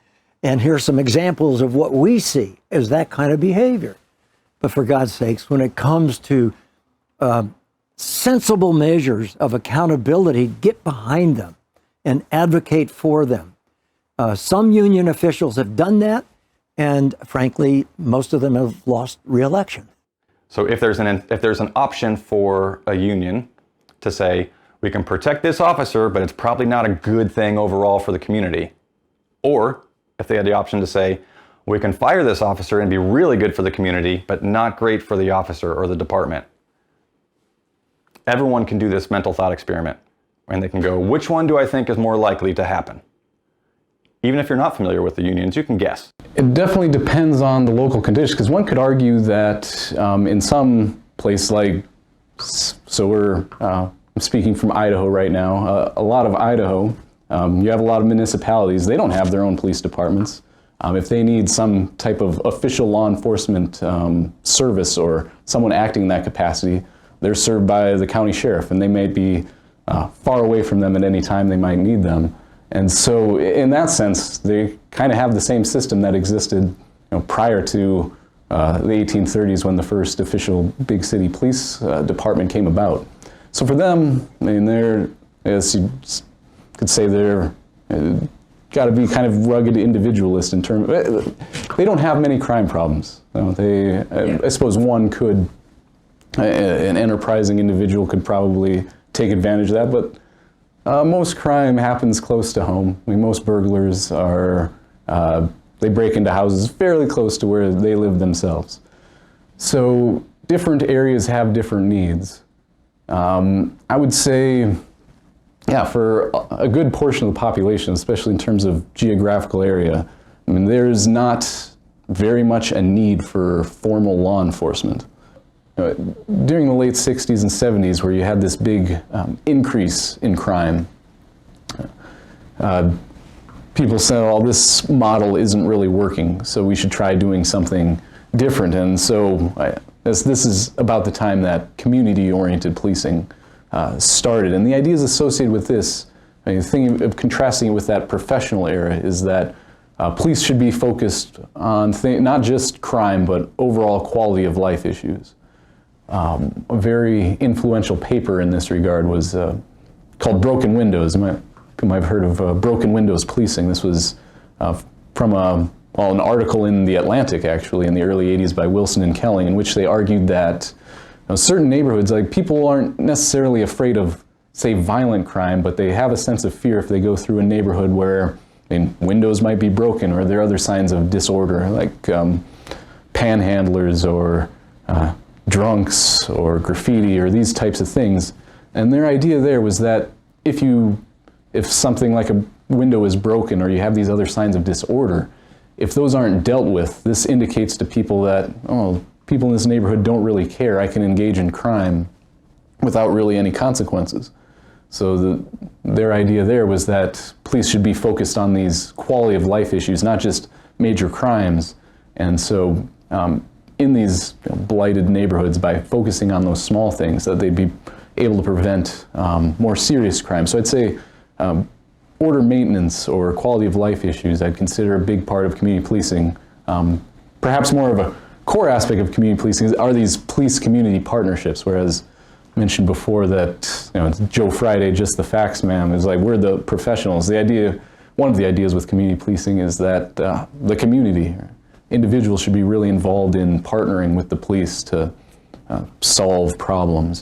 And here's some examples of what we see as that kind of behavior. But for God's sakes, when it comes to sensible measures of accountability, get behind them and advocate for them. Some union officials have done that, and frankly, most of them have lost re-election. So if there's an option for a union to say, we can protect this officer, but it's probably not a good thing overall for the community. Or if they had the option to say, we can fire this officer and be really good for the community, but not great for the officer or the department. Everyone can do this mental thought experiment, and they can go, which one do I think is more likely to happen? Even if you're not familiar with the unions, you can guess. It definitely depends on the local conditions, because one could argue that in some place like, I'm speaking from Idaho right now, a lot of Idaho, you have a lot of municipalities, they don't have their own police departments. If they need some type of official law enforcement service or someone acting in that capacity, they're served by the county sheriff, and they may be far away from them at any time they might need them. And so in that sense, they kind of have the same system that existed prior to the 1830s when the first official big city police department came about. So for them, I mean, they're, as you could say, they're got to be kind of rugged individualist in terms. They don't have many crime problems. I suppose one could, an enterprising individual could probably take advantage of that, but most crime happens close to home. I mean, most burglars are, they break into houses fairly close to where they live themselves. So different areas have different needs. I would say, yeah, for a good portion of the population, especially in terms of geographical area, I mean, there's not very much a need for formal law enforcement. During the late 60s and 70s, where you had this big increase in crime, people said, oh, this model isn't really working, so we should try doing something different. And so this is about the time that community-oriented policing started. And the ideas associated with this, I mean, thinking of contrasting it with that professional era, is that police should be focused on not just crime, but overall quality of life issues. A very influential paper in this regard was called Broken Windows. You might have heard of Broken Windows Policing. This was from an article in The Atlantic, actually, in the early 80s by Wilson and Kelly, in which they argued that certain neighborhoods, like, people aren't necessarily afraid of, say, violent crime, but they have a sense of fear if they go through a neighborhood where, I mean, windows might be broken, or there are other signs of disorder, like panhandlers or drunks or graffiti or these types of things. And their idea there was that if something like a window is broken or you have these other signs of disorder, if those aren't dealt with, this indicates to people that, oh, people in this neighborhood don't really care. I can engage in crime without really any consequences. So their idea there was that police should be focused on these quality of life issues, not just major crimes. And so in these blighted neighborhoods, by focusing on those small things, that they'd be able to prevent more serious crime. So I'd say order maintenance or quality of life issues I'd consider a big part of community policing. Perhaps more of a core aspect of community policing are these police community partnerships, whereas I mentioned before that it's Joe Friday, just the facts man, is like we're the professionals. The idea, one of the ideas with community policing is that the community, individuals should be really involved in partnering with the police to solve problems.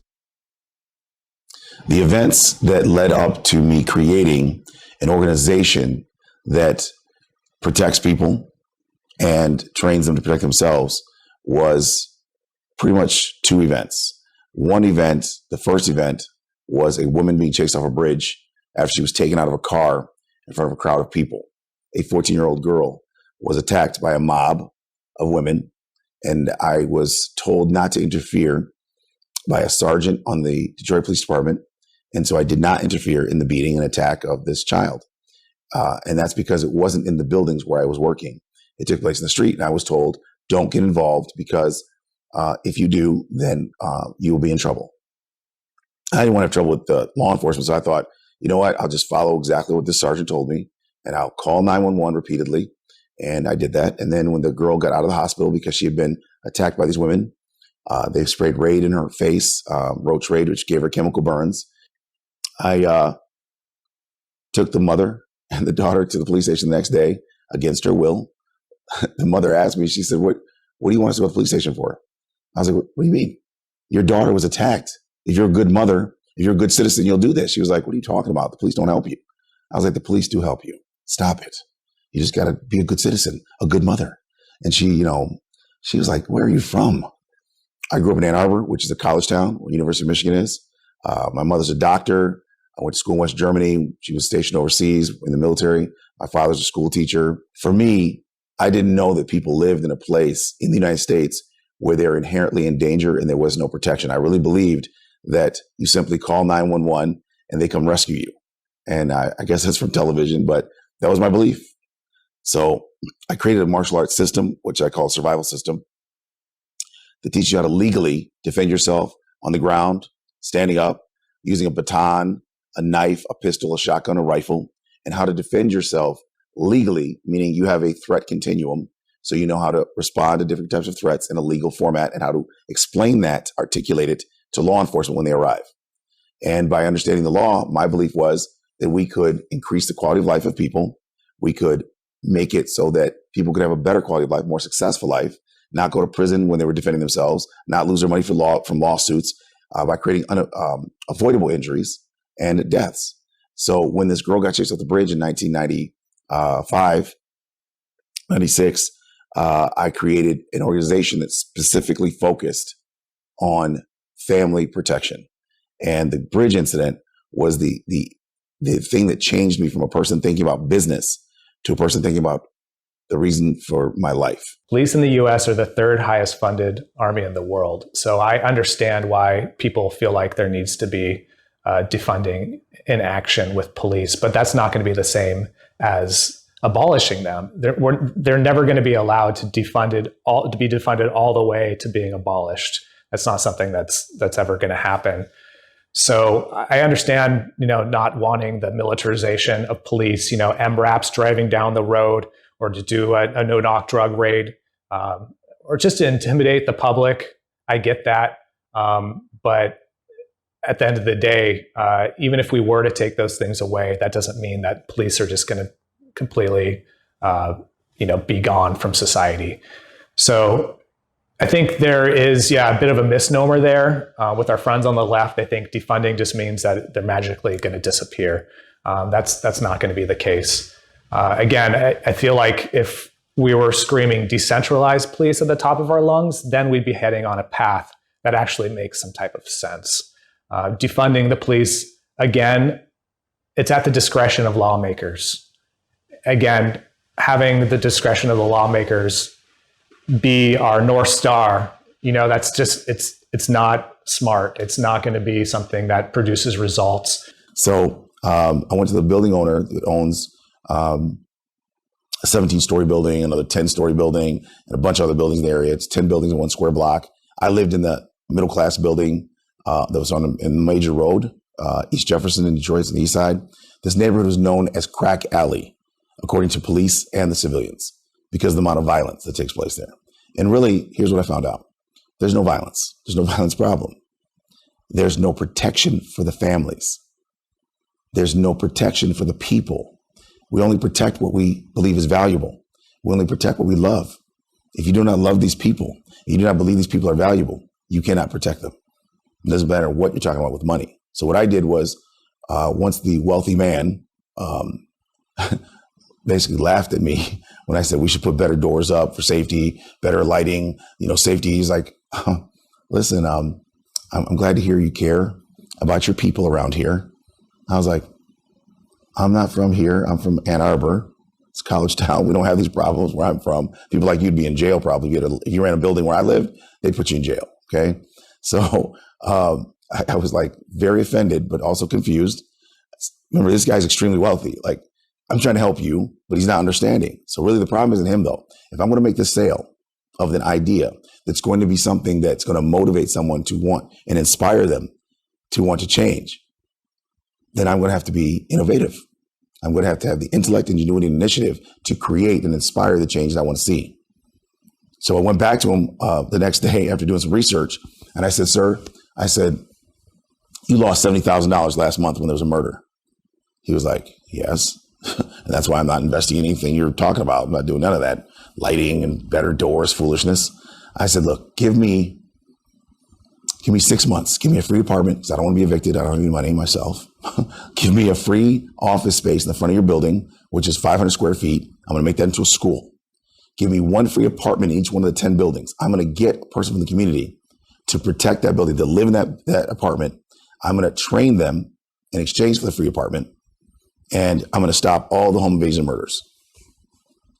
The events that led up to me creating an organization that protects people and trains them to protect themselves was pretty much two events. One event, the first event, was a woman being chased off a bridge after she was taken out of a car in front of a crowd of people. A 14-year-old girl was attacked by a mob of women, and I was told not to interfere by a sergeant on the Detroit Police Department, and so I did not interfere in the beating and attack of this child. And that's because it wasn't in the buildings where I was working. It took place in the street, and I was told, don't get involved because If you do, then you will be in trouble. I didn't want to have trouble with the law enforcement, so I thought, you know what, I'll just follow exactly what the sergeant told me, and I'll call 911 repeatedly. And I did that. And then when the girl got out of the hospital because she had been attacked by these women, they sprayed Raid in her face, Roach Raid, which gave her chemical burns. I took the mother and the daughter to the police station the next day against her will. The mother asked me, she said, what do you want us to go to the police station for? I was like, what do you mean? Your daughter was attacked. If you're a good mother, if you're a good citizen, you'll do this. She was like, what are you talking about? The police don't help you. I was like, the police do help you. Stop it. You just got to be a good citizen, a good mother. And she, she was like, where are you from? I grew up in Ann Arbor, which is a college town where University of Michigan is. My mother's a doctor. I went to school in West Germany. She was stationed overseas in the military. My father's a school teacher. For me, I didn't know that people lived in a place in the United States where they're inherently in danger and there was no protection. I really believed that you simply call 911 and they come rescue you. And I guess that's from television, but that was my belief. So I created a martial arts system, which I call a survival system, that teaches you how to legally defend yourself on the ground, standing up, using a baton, a knife, a pistol, a shotgun, a rifle, and how to defend yourself legally, meaning you have a threat continuum. So you know how to respond to different types of threats in a legal format and how to explain that, articulate it to law enforcement when they arrive. And by understanding the law, my belief was that we could increase the quality of life of people. We could make it so that people could have a better quality of life, more successful life, not go to prison when they were defending themselves, not lose their money from lawsuits, by creating avoidable injuries and deaths. So when this girl got chased off the bridge in 1995, 96, I created an organization that specifically focused on family protection. And the bridge incident was the thing that changed me from a person thinking about business to a person thinking about the reason for my life. Police in the US are the third highest funded army in the world. So I understand why people feel like there needs to be defunding in action with police, but that's not going to be the same as abolishing them. They're never going to be allowed to be defunded all the way to being abolished. That's not something that's ever going to happen. So I understand, not wanting the militarization of police, MRAPs driving down the road, or to do a no-knock drug raid, or just to intimidate the public. I get that. But at the end of the day, even if we were to take those things away, that doesn't mean that police are just going to completely, be gone from society. So I think there is, a bit of a misnomer there with our friends on the left. They think defunding just means that they're magically going to disappear. That's not going to be the case. Again, I feel like if we were screaming decentralized police at the top of our lungs, then we'd be heading on a path that actually makes some type of sense. Defunding the police, again, it's at the discretion of lawmakers. Again, having the discretion of the lawmakers be our North Star, that's just, it's not smart. It's not going to be something that produces results. So I went to the building owner that owns a 17-story building, another 10-story building, and a bunch of other buildings in the area. It's 10 buildings in one square block. I lived in the middle-class building that was in the major road, East Jefferson in Detroit, on the east side. This neighborhood was known as Crack Alley, according to police and the civilians, because of the amount of violence that takes place there. And really, here's what I found out. There's no violence. There's no violence problem. There's no protection for the families. There's no protection for the people. We only protect what we believe is valuable. We only protect what we love. If you do not love these people, you do not believe these people are valuable, you cannot protect them. It doesn't matter what you're talking about with money. So what I did was, once the wealthy man basically laughed at me when I said we should put better doors up for safety, better lighting, safety. He's like, listen, I'm glad to hear you care about your people around here. I was like, I'm not from here. I'm from Ann Arbor. It's a college town. We don't have these problems where I'm from. People like you'd be in jail probably. If you ran a building where I lived, they'd put you in jail. Okay. So I was like very offended, but also confused. Remember, this guy's extremely wealthy. Like, I'm trying to help you, but he's not understanding. So really the problem isn't him though. If I'm going to make this sale, of an idea that's going to be something that's going to motivate someone to want and inspire them to want to change, then I'm going to have to be innovative. I'm going to have the intellect, ingenuity, and initiative to create and inspire the change that I want to see. So I went back to him the next day after doing some research, and I said, sir, I said, you lost $70,000 last month when there was a murder. He was like, yes. And that's why I'm not investing in anything you're talking about. I'm not doing none of that lighting and better doors foolishness. I said, look, give me 6 months. Give me a free apartment because I don't want to be evicted. I don't have any money myself. Give me a free office space in the front of your building, which is 500 square feet. I'm going to make that into a school. Give me one free apartment in each one of the 10 buildings. I'm going to get a person from the community to protect that building, to live in that apartment. I'm going to train them in exchange for the free apartment. And I'm going to stop all the home invasion murders.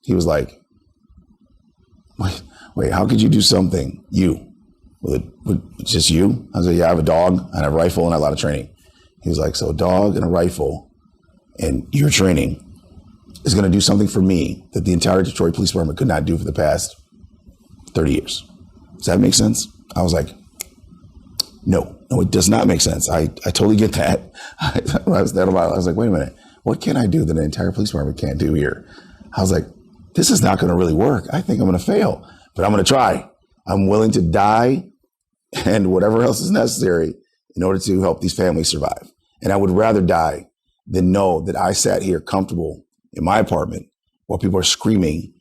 He was like, wait, how could you do something, with just you? I was like, yeah, I have a dog, and a rifle, and I have a lot of training. He was like, so a dog and a rifle and your training is going to do something for me that the entire Detroit Police Department could not do for the past 30 years. Does that make sense? I was like, no, it does not make sense. I totally get that. I was like, wait a minute, what can I do that the entire police department can't do here? I was like, this is not going to really work. I think I'm going to fail, but I'm going to try. I'm willing to die and whatever else is necessary in order to help these families survive. And I would rather die than know that I sat here comfortable in my apartment while people are screaming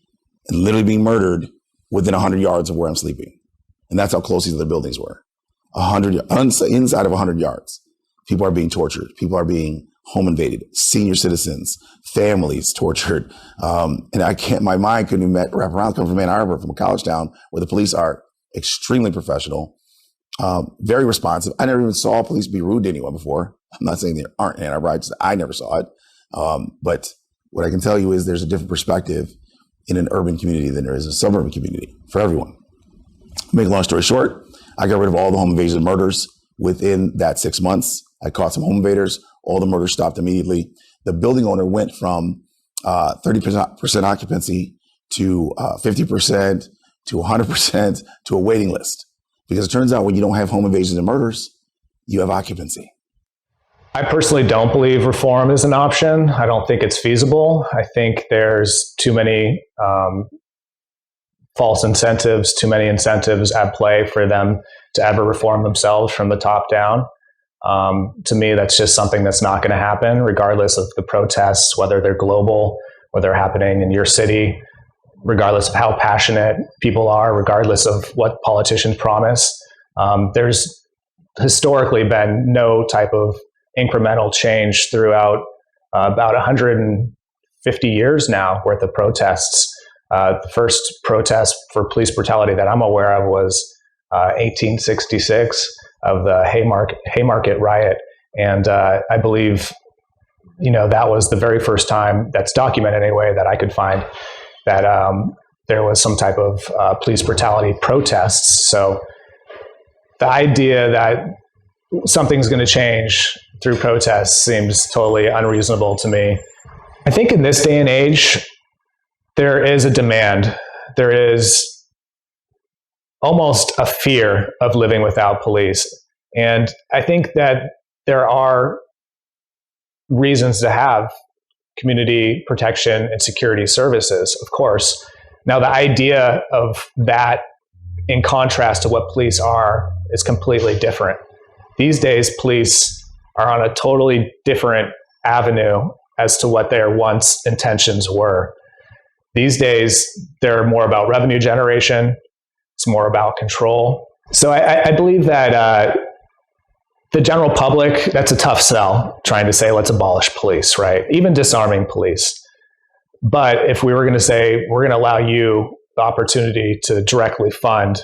and literally being murdered within 100 yards of where I'm sleeping. And that's how close these other buildings were. Inside of 100 yards, people are being tortured. People are being home invaded, senior citizens, families tortured. And my mind couldn't even wrap around coming from Ann Arbor, from a college town where the police are extremely professional, very responsive. I never even saw police be rude to anyone before. I'm not saying there aren't in Ann Arbor, I never saw it. But what I can tell you is there's a different perspective in an urban community than there is a suburban community for everyone. Make a long story short, I got rid of all the home invasion murders within that 6 months. I caught some home invaders. All the murders stopped immediately. The building owner went from 30% occupancy to 50% to 100% to a waiting list. Because it turns out when you don't have home invasions and murders, you have occupancy. I personally don't believe reform is an option. I don't think it's feasible. I think there's too many false incentives, too many incentives at play for them to ever reform themselves from the top down. To me, that's just something that's not going to happen, regardless of the protests, whether they're global, whether they're happening in your city, regardless of how passionate people are, regardless of what politicians promise. There's historically been no type of incremental change throughout about 150 years now worth of protests. The first protest for police brutality that I'm aware of was 1866 of the Haymarket riot. And I believe, that was the very first time that's documented anyway that I could find that there was some type of police brutality protests. So the idea that something's going to change through protests seems totally unreasonable to me. I think in this day and age, there is a demand. There is almost a fear of living without police. And I think that there are reasons to have community protection and security services, of course. Now, the idea of that in contrast to what police are is completely different. These days, police are on a totally different avenue as to what their once intentions were. These days, they're more about revenue generation. It's more about control. So I believe that the general public, that's a tough sell, trying to say, let's abolish police, right? Even disarming police. But if we were going to say, we're going to allow you the opportunity to directly fund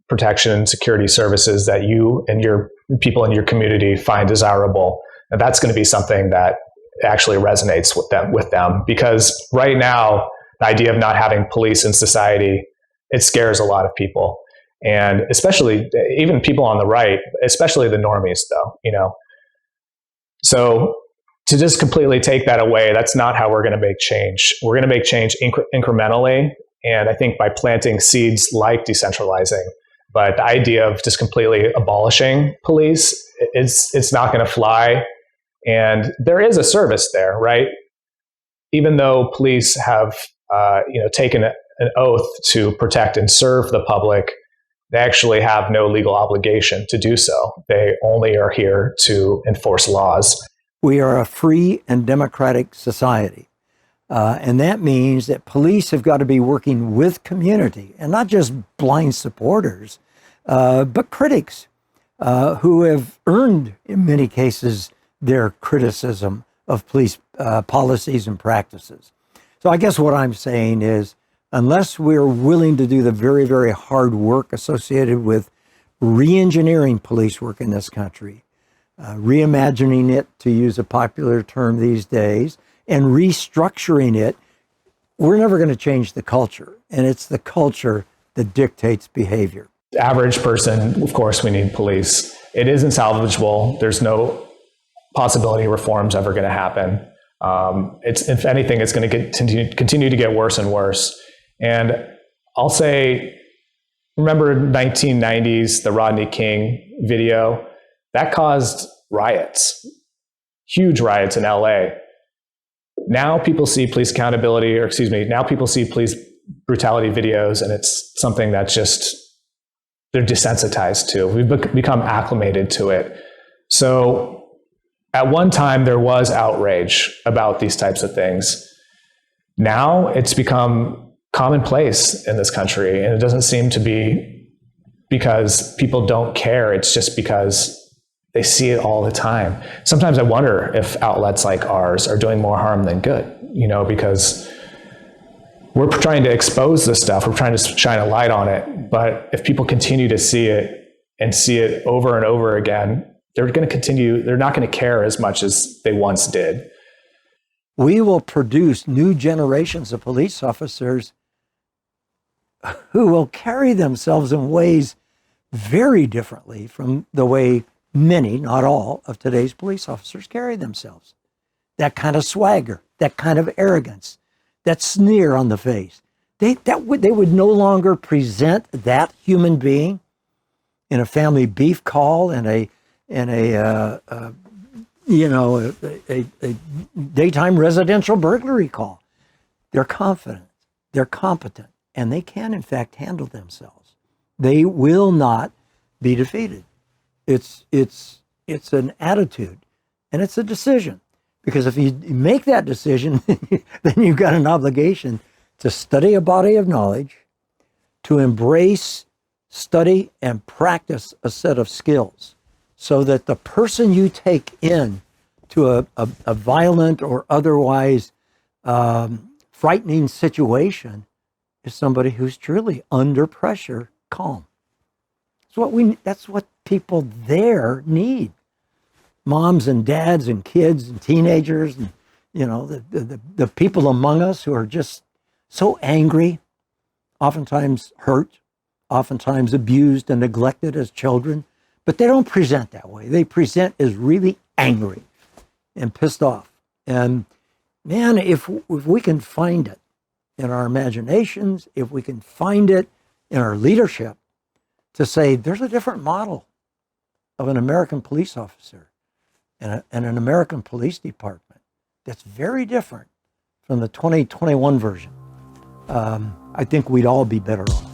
protection and security services that you and your people in your community find desirable, and that's going to be something that actually resonates with them. Because right now, the idea of not having police in society, it scares a lot of people. And especially even people on the right, especially the normies though, So to just completely take that away, that's not how we're going to make change. We're going to make change incrementally. And I think by planting seeds like decentralizing, but the idea of just completely abolishing police, it's not going to fly. And there is a service there, right? Even though police have taken an oath to protect and serve the public, they actually have no legal obligation to do so. They only are here to enforce laws. We are a free and democratic society. And that means that police have got to be working with community, and not just blind supporters, but critics who have earned, in many cases, their criticism of police policies and practices. So I guess what I'm saying is, unless we're willing to do the very, very hard work associated with re-engineering police work in this country, reimagining it, to use a popular term these days, and restructuring it, we're never going to change the culture. And it's the culture that dictates behavior. Average person, of course, we need police. It isn't salvageable. There's no possibility reform's ever going to happen. If anything, it's going to continue to get worse and worse. And I'll say, remember 1990s, the Rodney King video? That caused riots, huge riots in LA. Now people see police accountability, now people see police brutality videos, and it's something that's just, they're desensitized to. We've become acclimated to it. So at one time, there was outrage about these types of things. Now it's become commonplace in this country, and it doesn't seem to be because people don't care. It's just because they see it all the time. Sometimes I wonder if outlets like ours are doing more harm than good, because we're trying to expose this stuff. We're trying to shine a light on it. But if people continue to see it and see it over and over again, they're going to continue. They're not going to care as much as they once did. We will produce new generations of police officers who will carry themselves in ways very differently from the way many, not all, of today's police officers carry themselves. That kind of swagger, that kind of arrogance, that sneer on the face. They would no longer present that human being in a family beef call, in a daytime residential burglary call. They're confident, they're competent, and they can, in fact, handle themselves. They will not be defeated. It's an attitude, and it's a decision. Because if you make that decision, then you've got an obligation to study a body of knowledge, to embrace, study, and practice a set of skills, so that the person you take in to a violent or otherwise frightening situation is somebody who's truly under pressure, calm. That's what people there need. Moms and dads and kids and teenagers and the people among us who are just so angry, oftentimes hurt, oftentimes abused and neglected as children, but they don't present that way. They present as really angry and pissed off. And man, if we can find it in our imaginations, if we can find it in our leadership, to say there's a different model of an American police officer and an American police department that's very different from the 2021 version, I think we'd all be better off.